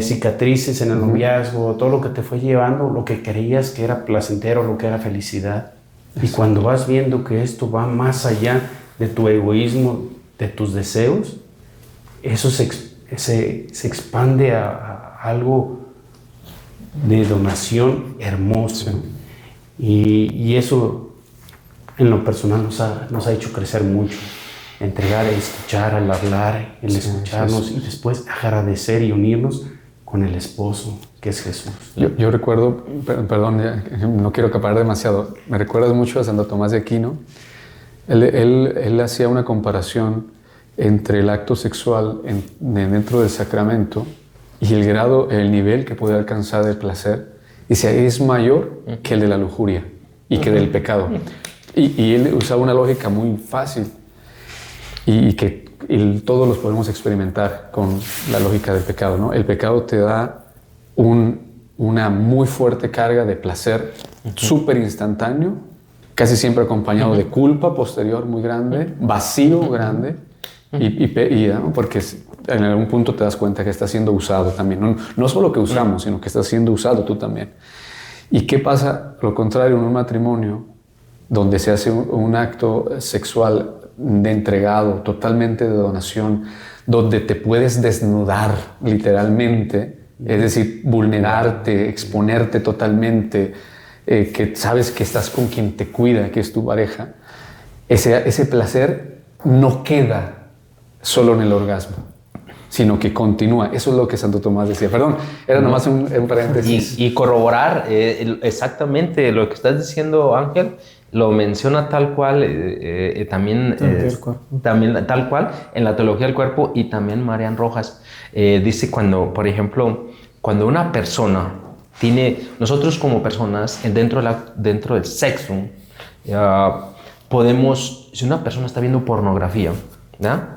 cicatrices en el noviazgo, todo lo que te fue llevando, lo que creías que era placentero, lo que era felicidad. Y cuando vas viendo que esto va más allá de tu egoísmo, de tus deseos, eso se expande a algo de donación hermoso. Y eso en lo personal nos ha hecho crecer mucho. Entregar, escuchar, al hablar, el escucharnos y después agradecer y unirnos con el esposo que es Jesús. Yo recuerdo, perdón, no quiero acaparar demasiado, me recuerdas mucho a Santo Tomás de Aquino. Él hacía una comparación entre el acto sexual dentro del sacramento y el nivel que puede alcanzar de placer. Dice, es mayor que el de la lujuria y que del pecado. Y él usaba una lógica muy fácil y que todos los podemos experimentar con la lógica del pecado, ¿no? El pecado te da una muy fuerte carga de placer súper instantáneo, casi siempre acompañado de culpa posterior muy grande, vacío grande, ¿no? Porque en algún punto te das cuenta que está siendo usado también. No solo que usamos, sino que está siendo usado tú también. ¿Y qué pasa, lo contrario, en un matrimonio donde se hace un acto sexual de entregado, totalmente de donación, donde te puedes desnudar literalmente, es decir, vulnerarte, exponerte totalmente, que sabes que estás con quien te cuida, que es tu pareja, ese placer no queda solo en el orgasmo, sino que continúa. Eso es lo que Santo Tomás decía. Perdón, era nomás un paréntesis. Y corroborar exactamente lo que estás diciendo, Ángel, lo menciona tal cual, también tal cual en la teología del cuerpo, y también Marian Rojas dice cuando, por ejemplo, cuando una persona nosotros como personas dentro del sexo, podemos, si una persona está viendo pornografía, ¿ya?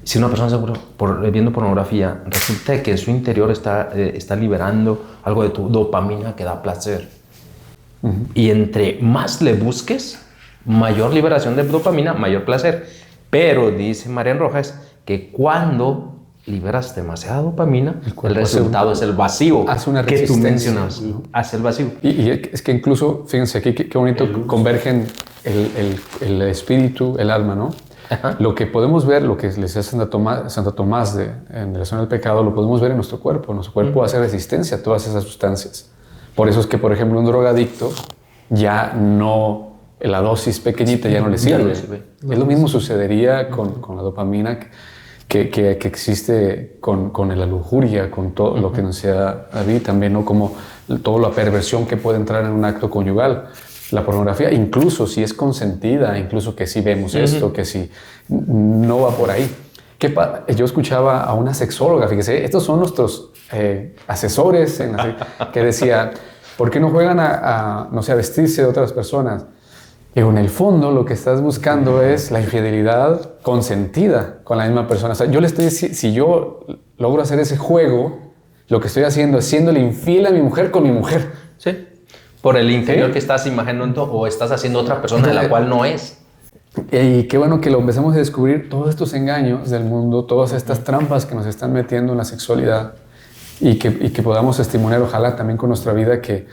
Si una persona está viendo pornografía, resulta que en su interior está liberando algo de tu dopamina que da placer. Y entre más le busques, mayor liberación de dopamina, mayor placer. Pero dice Marian Rojas que cuando liberas demasiada dopamina, el resultado es el vacío que tú mencionas. Hace el vacío. Y es que incluso, fíjense aquí qué bonito convergen el espíritu, el alma, ¿no? Ajá. Lo que podemos ver, lo que les decía Santo Tomás en relación al pecado, lo podemos ver en nuestro cuerpo. Nuestro cuerpo hace resistencia a todas esas sustancias. Por eso es que, por ejemplo, un drogadicto ya no, la dosis pequeñita ya no le sirve. Es lo mismo sucedería con la dopamina que existe con la lujuria, con todo lo que nos decía David también, ¿no? Como toda la perversión que puede entrar en un acto conyugal. La pornografía, incluso si es consentida, incluso que si vemos esto, que si no va por ahí. Yo escuchaba a una sexóloga, fíjese, estos son nuestros asesores, que decía, ¿por qué no juegan no sé, a vestirse de otras personas? Y en el fondo lo que estás buscando es la infidelidad consentida con la misma persona. O sea, si yo logro hacer ese juego, lo que estoy haciendo es siéndole infiel a mi mujer con mi mujer. Sí. Por el interior que estás imaginando o estás haciendo otra persona de la cual no es. Y qué bueno que lo empecemos a descubrir, todos estos engaños del mundo, todas estas trampas que nos están metiendo en la sexualidad y que podamos testimoniar, ojalá también con nuestra vida, que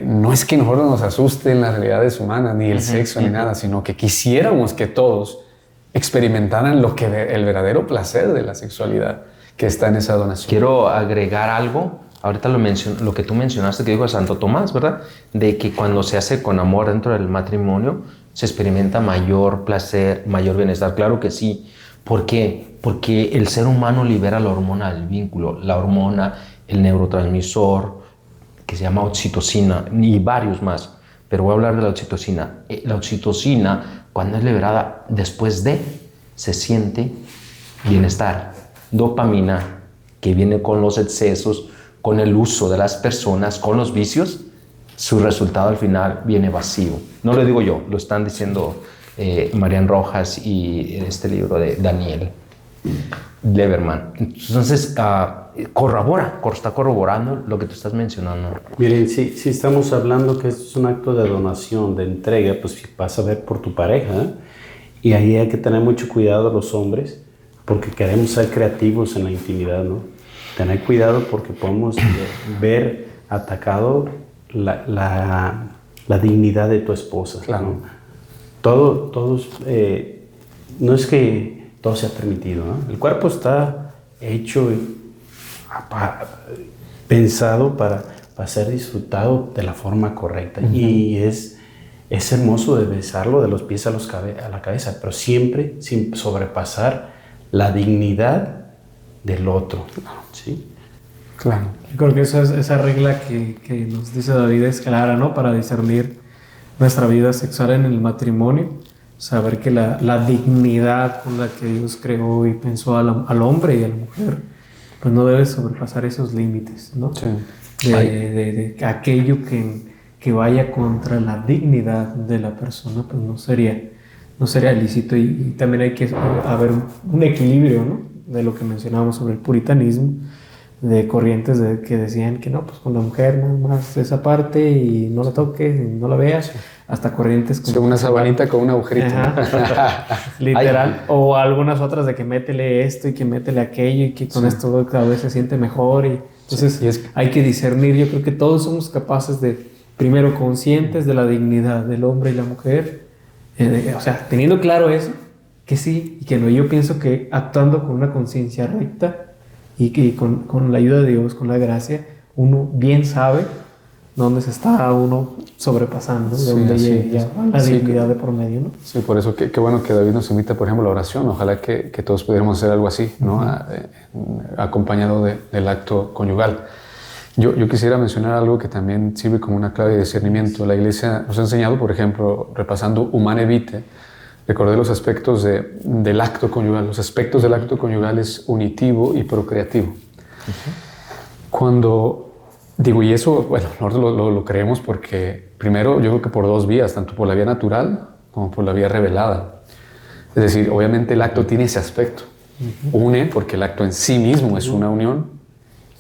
no es que nosotros nos asusten las realidades humanas, ni el sexo, ni nada, sino que quisiéramos que todos experimentaran el verdadero placer de la sexualidad que está en esa donación. Quiero agregar algo. Ahorita lo que tú mencionaste, que dijo Santo Tomás, ¿verdad? De que cuando se hace con amor dentro del matrimonio, se experimenta mayor placer, mayor bienestar. Claro que sí. ¿Por qué? Porque el ser humano libera la hormona del vínculo, la hormona, el neurotransmisor, que se llama oxitocina, y varios más. Pero voy a hablar de la oxitocina. La oxitocina, cuando es liberada después se siente bienestar. Dopamina, que viene con los excesos, con el uso de las personas, con los vicios, su resultado al final viene vacío. No lo digo yo, lo están diciendo Marian Rojas y en este libro de Daniel Leverman. Entonces, está corroborando lo que tú estás mencionando. Miren, si estamos hablando que esto es un acto de donación, de entrega, pues vas a ver por tu pareja, ¿eh? Y ahí hay que tener mucho cuidado los hombres, porque queremos ser creativos en la intimidad, ¿no? Tener cuidado porque podemos ver atacado la dignidad de tu esposa. Claro. ¿No? Todos, no es que todo sea permitido, ¿no? El cuerpo está hecho pensado para ser disfrutado de la forma correcta. Y es hermoso de besarlo de los pies a la cabeza, pero siempre sin sobrepasar la dignidad del otro, ¿sí? Claro. Yo creo que esa regla que nos dice David es clara, ¿no? Para discernir nuestra vida sexual en el matrimonio. Saber que la dignidad con la que Dios creó y pensó al hombre y a la mujer, pues no debe sobrepasar esos límites, ¿no? Sí. De aquello que vaya contra la dignidad de la persona, pues no sería lícito. Y también hay que haber un equilibrio, ¿no? De lo que mencionábamos sobre el puritanismo, de corrientes que decían que no, pues con la mujer nada más esa parte y no la toques, y no la veas, hasta corrientes como... Sí, una sabanita con un agujerito. Literal. O algunas otras de que métele esto y que métele aquello y que con esto cada vez se siente mejor. Y entonces hay que discernir. Yo creo que todos somos capaces de, primero, conscientes de la dignidad del hombre y la mujer. O sea, teniendo claro eso, que sí y que no. Yo pienso que actuando con una conciencia recta y con la ayuda de Dios, con la gracia, uno bien sabe dónde se está uno sobrepasando, dónde llega la dignidad de por medio, ¿no? Sí, por eso qué bueno que David nos invita, por ejemplo, a la oración. Ojalá que todos pudiéramos hacer algo así, ¿no? Acompañado del acto conyugal. Yo quisiera mencionar algo que también sirve como una clave de discernimiento. La Iglesia nos ha enseñado, por ejemplo, repasando Humane Vitae, recordé los aspectos del acto conyugal. Los aspectos del acto conyugal es unitivo y procreativo. Cuando digo, y eso, bueno, nosotros lo creemos porque, primero, yo creo que por dos vías, tanto por la vía natural como por la vía revelada. Es decir, obviamente el acto tiene ese aspecto. Une porque el acto en sí mismo es una unión,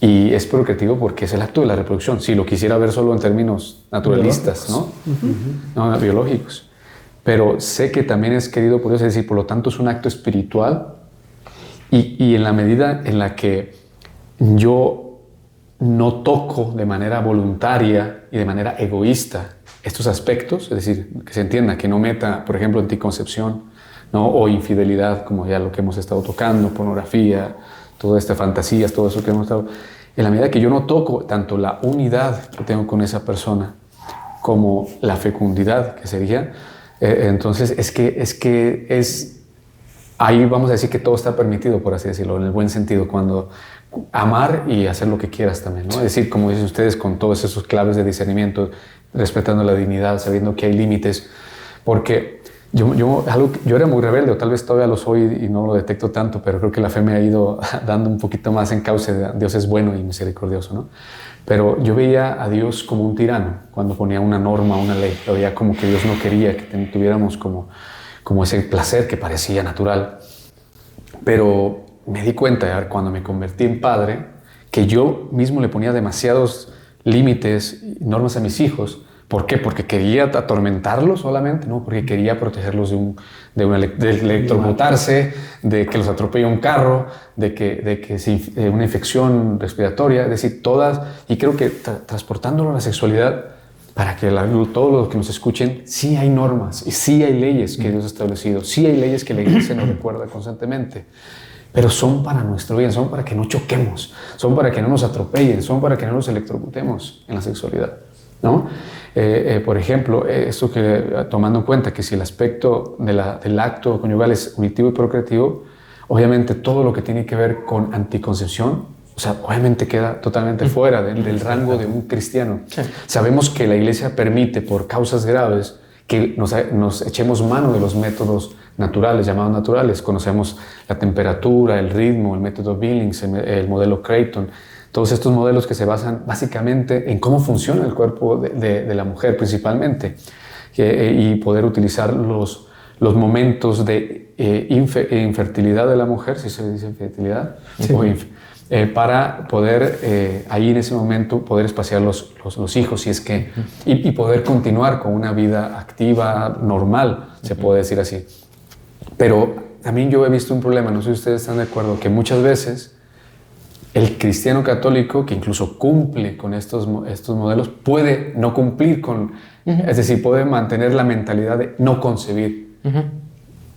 y es procreativo porque es el acto de la reproducción. Si lo quisiera ver solo en términos naturalistas, ¿no? No, biológicos. Pero sé que también es querido por Dios, es decir, por lo tanto es un acto espiritual, y en la medida en la que yo no toco de manera voluntaria y de manera egoísta estos aspectos, es decir, que se entienda que no meta, por ejemplo, anticoncepción, ¿no? O infidelidad, como ya lo que hemos estado tocando, pornografía, todas estas fantasías, todo eso que hemos estado... En la medida que yo no toco tanto la unidad que tengo con esa persona como la fecundidad, que sería, entonces es que ahí vamos a decir que todo está permitido, por así decirlo, en el buen sentido, cuando amar y hacer lo que quieras también, ¿no? Es decir, como dicen ustedes, con todos esos claves de discernimiento, respetando la dignidad, sabiendo que hay límites, porque yo era muy rebelde, o tal vez todavía lo soy y no lo detecto tanto, pero creo que la fe me ha ido dando un poquito más en cauce de Dios es bueno y misericordioso, ¿no? Pero yo veía a Dios como un tirano cuando ponía una norma, una ley. Lo veía como que Dios no quería que tuviéramos como ese placer que parecía natural. Pero me di cuenta cuando me convertí en padre que yo mismo le ponía demasiados límites y normas a mis hijos. ¿Por qué? Porque quería atormentarlos solamente, ¿no? Porque quería protegerlos de electrocutarse, de que los atropelle un carro, de una infección respiratoria, es decir, todas. Y creo que transportándolo a la sexualidad, para que todos los que nos escuchen, sí hay normas y sí hay leyes que Dios ha establecido, sí hay leyes que la Iglesia nos recuerda constantemente, pero son para nuestro bien, son para que no choquemos, son para que no nos atropellen, son para que no nos electrocutemos en la sexualidad, ¿no? Por ejemplo, esto que tomando en cuenta que si el aspecto del acto conyugal es unitivo y procreativo, obviamente todo lo que tiene que ver con anticoncepción, o sea, obviamente queda totalmente fuera del rango de un cristiano. Sí. Sabemos que la Iglesia permite por causas graves que nos echemos mano de los métodos naturales, llamados naturales. Conocemos la temperatura, el ritmo, el método Billings, el modelo Creighton. Todos estos modelos que se basan básicamente en cómo funciona el cuerpo de la mujer principalmente, y poder utilizar los momentos de infertilidad de la mujer, si se dice infertilidad, sí. para poder ahí en ese momento poder espaciar los hijos y poder continuar con una vida activa, normal, se puede decir así. Pero también yo he visto un problema, no sé si ustedes están de acuerdo, que muchas veces el cristiano católico, que incluso cumple con estos modelos, puede no cumplir con, es decir, puede mantener la mentalidad de no concebir,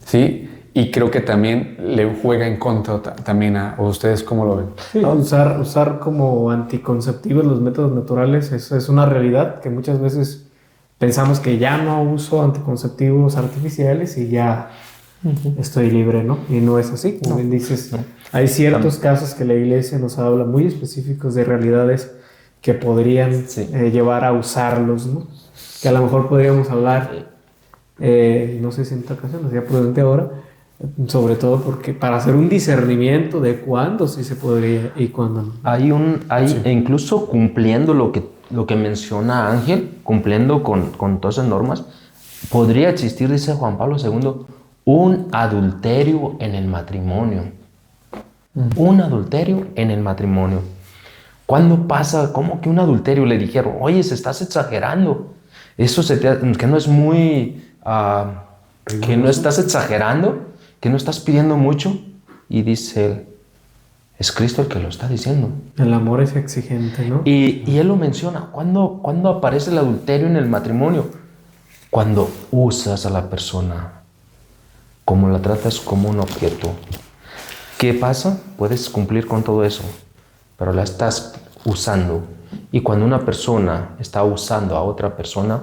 ¿sí? Y creo que también le juega en contra también ¿o ustedes cómo lo ven? Sí, usar como anticonceptivos los métodos naturales es una realidad que muchas veces pensamos que ya no uso anticonceptivos artificiales y ya estoy libre, ¿no? Y no es así, como bien dices. Hay ciertos casos que la Iglesia nos habla muy específicos de realidades que podrían llevar a usarlos, ¿no? Que a lo mejor podríamos hablar, no sé si en esta ocasión, sería prudente ahora, sobre todo porque para hacer un discernimiento de cuándo sí se podría y cuándo no. Incluso cumpliendo lo que menciona Ángel, cumpliendo con todas esas normas, podría existir, dice Juan Pablo II, un adulterio en el matrimonio. Un adulterio en el matrimonio. ¿Cuándo pasa? ¿Cómo que un adulterio? Le dijeron, oye, se estás exagerando. Eso que no es muy... que no estás exagerando, que no estás pidiendo mucho. Y dice él, es Cristo el que lo está diciendo. El amor es exigente, ¿no? Y él lo menciona. ¿Cuándo aparece el adulterio en el matrimonio? Cuando usas a la persona, como la tratas como un objeto. ¿Qué pasa? Puedes cumplir con todo eso, pero la estás usando. Y cuando una persona está usando a otra persona,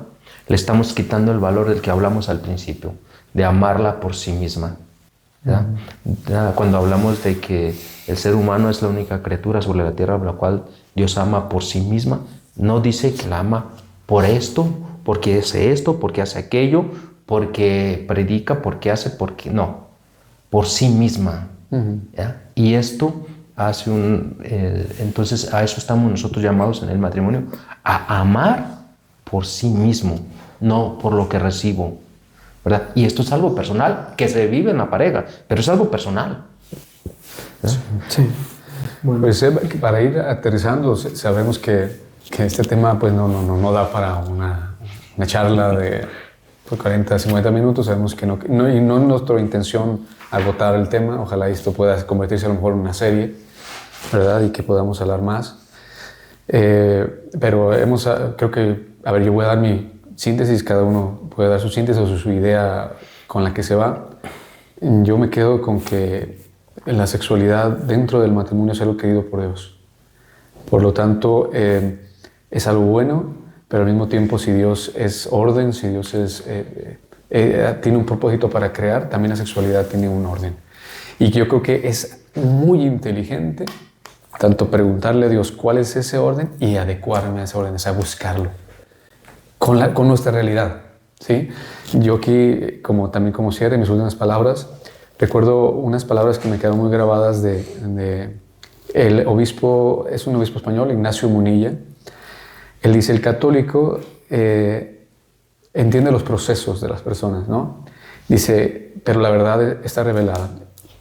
le estamos quitando el valor del que hablamos al principio, de amarla por sí misma. Cuando hablamos de que el ser humano es la única criatura sobre la tierra a la cual Dios ama por sí misma, no dice que la ama por esto, porque hace esto, porque hace aquello, porque predica, porque hace, porque no, por sí misma. ¿Ya? Y esto hace entonces a eso estamos nosotros llamados en el matrimonio, a amar por sí mismo, no por lo que recibo, ¿verdad? Y esto es algo personal que se vive en la pareja, pero es algo personal. Sí. Bueno. Pues para ir aterrizando, sabemos que este tema pues no da para una charla de 40, 50 minutos, sabemos que no es nuestra intención agotar el tema, ojalá esto pueda convertirse a lo mejor en una serie, ¿verdad? Y que podamos hablar más. Pero creo que, yo voy a dar mi síntesis, cada uno puede dar su síntesis o su idea con la que se va. Yo me quedo con que la sexualidad dentro del matrimonio es algo querido por Dios. Por lo tanto, es algo bueno, pero al mismo tiempo si Dios es orden, si Dios tiene un propósito para crear, también la sexualidad tiene un orden. Y yo creo que es muy inteligente tanto preguntarle a Dios cuál es ese orden y adecuarme a ese orden, o sea, buscarlo con nuestra realidad, ¿sí? Yo aquí, también como cierre, mis últimas palabras, recuerdo unas palabras que me quedaron muy grabadas de el obispo, es un obispo español, Ignacio Munilla. Él dice, el católico entiende los procesos de las personas, ¿no? Dice, pero la verdad está revelada.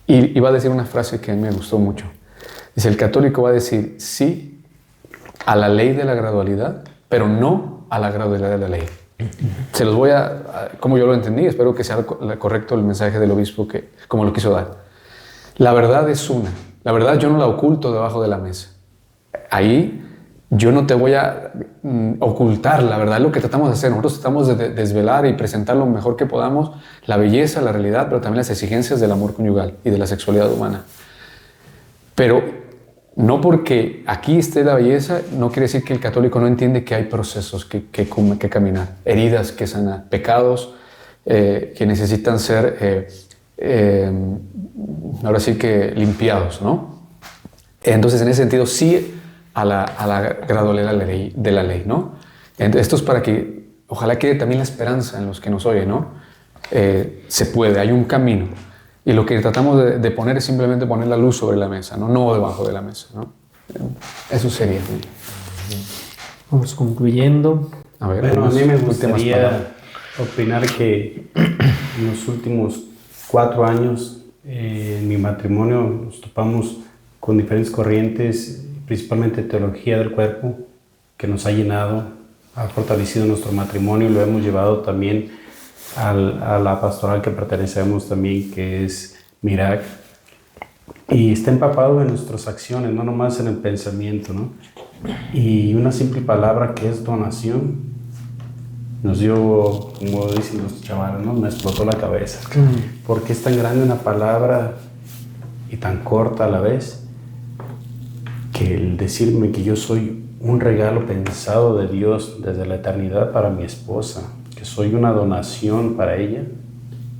Y va a decir una frase que a mí me gustó mucho. Dice, el católico va a decir sí a la ley de la gradualidad, pero no a la gradualidad de la ley. Se los voy como yo lo entendí, espero que sea correcto el mensaje del obispo como lo quiso dar. La verdad es una. La verdad yo no la oculto debajo de la mesa. Ahí yo no te voy a ocultar, la verdad es lo que tratamos de hacer. Nosotros tratamos de desvelar y presentar lo mejor que podamos, la belleza, la realidad, pero también las exigencias del amor conyugal y de la sexualidad humana. Pero no porque aquí esté la belleza, no quiere decir que el católico no entiende que hay procesos que caminar, heridas que sanar, pecados que necesitan ser, ahora sí que limpiados, ¿no? Entonces, en ese sentido, sí a la gradualidad de la ley, ¿no? Esto es para que, ojalá quede también la esperanza en los que nos oyen, ¿no? Se puede, hay un camino. Y lo que tratamos de poner es simplemente poner la luz sobre la mesa, no debajo de la mesa, ¿no? Eso sería. Vamos concluyendo. A ver, bueno, a mí me gustaría opinar que en los últimos 4 años en mi matrimonio nos topamos con diferentes corrientes, principalmente teología del cuerpo, que nos ha llenado, ha fortalecido nuestro matrimonio, lo hemos llevado también a la pastoral que pertenecemos también, que es Mirac, y está empapado en nuestras acciones, no nomás en el pensamiento, ¿no? Y una simple palabra que es donación nos dio, como dicen los chavales, ¿no? Me explotó la cabeza. Porque es tan grande una palabra y tan corta a la vez, que el decirme que yo soy un regalo pensado de Dios desde la eternidad para mi esposa, que soy una donación para ella,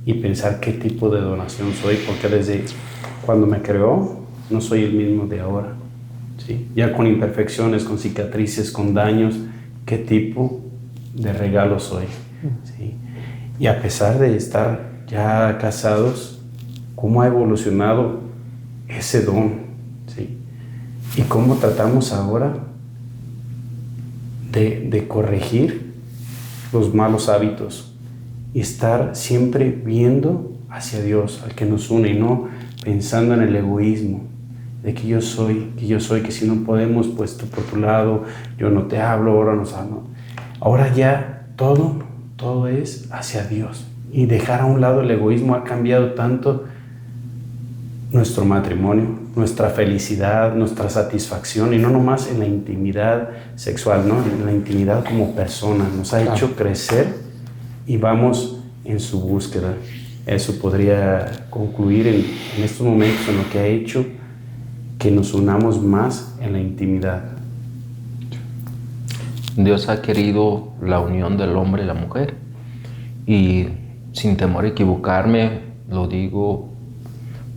y pensar qué tipo de donación soy, porque desde cuando me creó no soy el mismo de ahora, ¿sí? Ya con imperfecciones, con cicatrices, con daños, qué tipo de regalo soy, ¿sí? Y a pesar de estar ya casados, cómo ha evolucionado ese don, ¿sí? Y cómo tratamos ahora de corregir los malos hábitos y estar siempre viendo hacia Dios, al que nos une, y no pensando en el egoísmo de que yo soy, que si no podemos, pues tú por tu lado, yo no te hablo, ahora nos hablo. Ahora ya todo es hacia Dios, y dejar a un lado el egoísmo ha cambiado tanto nuestro matrimonio, nuestra felicidad, nuestra satisfacción, y no nomás en la intimidad sexual, ¿no? En la intimidad como persona, nos ha hecho crecer y vamos en su búsqueda. Eso podría concluir en estos momentos en lo que ha hecho que nos unamos más en la intimidad. Dios ha querido la unión del hombre y la mujer, y sin temor a equivocarme lo digo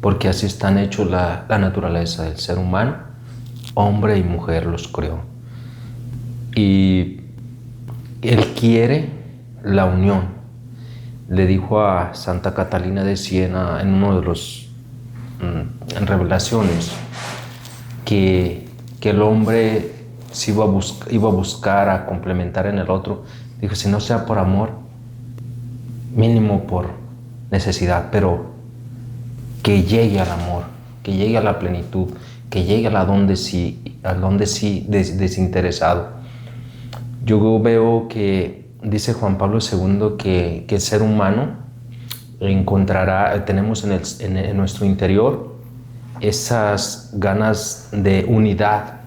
porque así están hechos la naturaleza del ser humano. Hombre y mujer los creó, y Él quiere la unión. Le dijo a Santa Catalina de Siena en uno de los en Revelaciones que el hombre se iba a buscar a complementar en el otro. Dijo, si no sea por amor, mínimo por necesidad, pero que llegue al amor, que llegue a la plenitud, que llegue a donde sí desinteresado. Yo veo que dice Juan Pablo II que el ser humano tenemos en nuestro interior esas ganas de unidad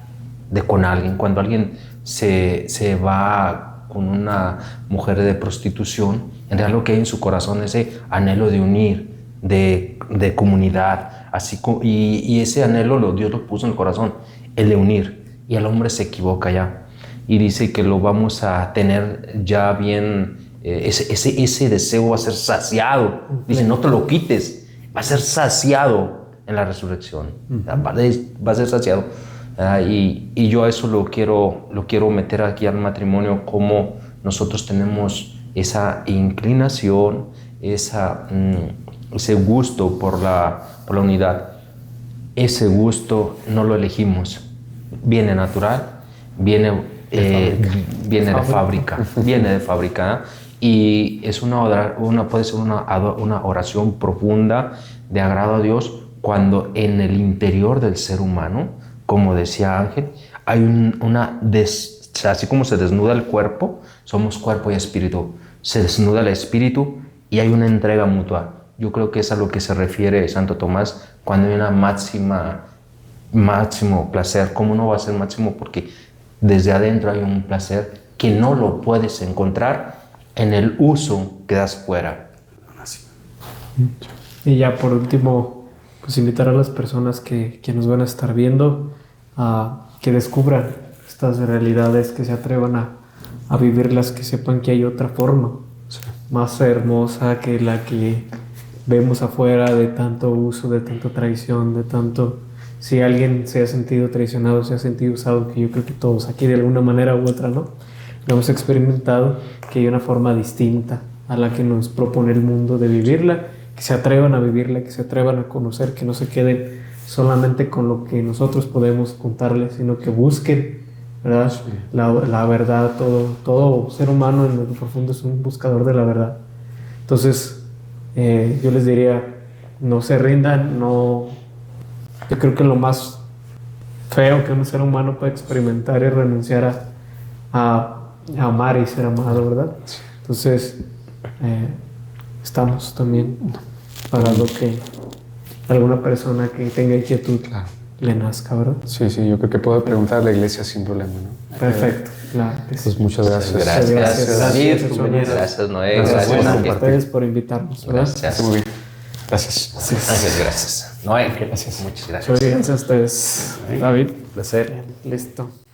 con alguien. Cuando alguien se va con una mujer de prostitución, en realidad lo que hay en su corazón es ese anhelo de unir, de comunidad, y ese anhelo Dios lo puso en el corazón, el de unir, y el hombre se equivoca ya, y dice que lo vamos a tener ya bien, ese deseo va a ser saciado, dice, no te lo quites, va a ser saciado en la resurrección, va a ser saciado. Y yo a eso lo quiero meter aquí al matrimonio, como nosotros tenemos esa inclinación, ese gusto por la unidad. Ese gusto no lo elegimos, viene natural, viene de fábrica, y es puede ser una oración profunda de agrado a Dios, cuando en el interior del ser humano, como decía Ángel, hay así como se desnuda el cuerpo, somos cuerpo y espíritu, se desnuda el espíritu y hay una entrega mutua. Yo creo que es a lo que se refiere Santo Tomás cuando hay una máximo placer. ¿Cómo no va a ser máximo? Porque desde adentro hay un placer que no lo puedes encontrar en el uso que das fuera. Y ya por último, pues invitar a las personas que nos van a estar viendo a que descubran estas realidades, que se atrevan a vivirlas, que sepan que hay otra forma más hermosa que la que vemos afuera, de tanto uso, de tanta traición, de tanto... Si alguien se ha sentido traicionado, se ha sentido usado, que yo creo que todos aquí de alguna manera u otra, ¿no? Lo hemos experimentado, que hay una forma distinta a la que nos propone el mundo de vivirla, que se atrevan a vivirla, que se atrevan a conocer, que no se queden solamente con lo que nosotros podemos contarles, sino que busquen, ¿verdad? Sí. La verdad. Todo ser humano en lo profundo es un buscador de la verdad. Entonces, yo les diría, no se rindan, no... Yo creo que lo más feo que un ser humano puede experimentar y renunciar a amar y ser amado, ¿verdad? Entonces, estamos también para lo que alguna persona que tenga inquietud le nazca, ¿verdad? Sí, yo creo que puedo preguntar a la iglesia sin problema, ¿no? Perfecto, claro. Pues muchas gracias. Gracias, David. compañeros. Gracias, Noé. Gracias Gracias, a Ángel. ustedes por invitarnos, ¿verdad? Gracias. Muy bien. Gracias. Ángel, gracias. Noé, gracias. Muchas gracias. Muchas gracias a ustedes, David. Placer. Listo.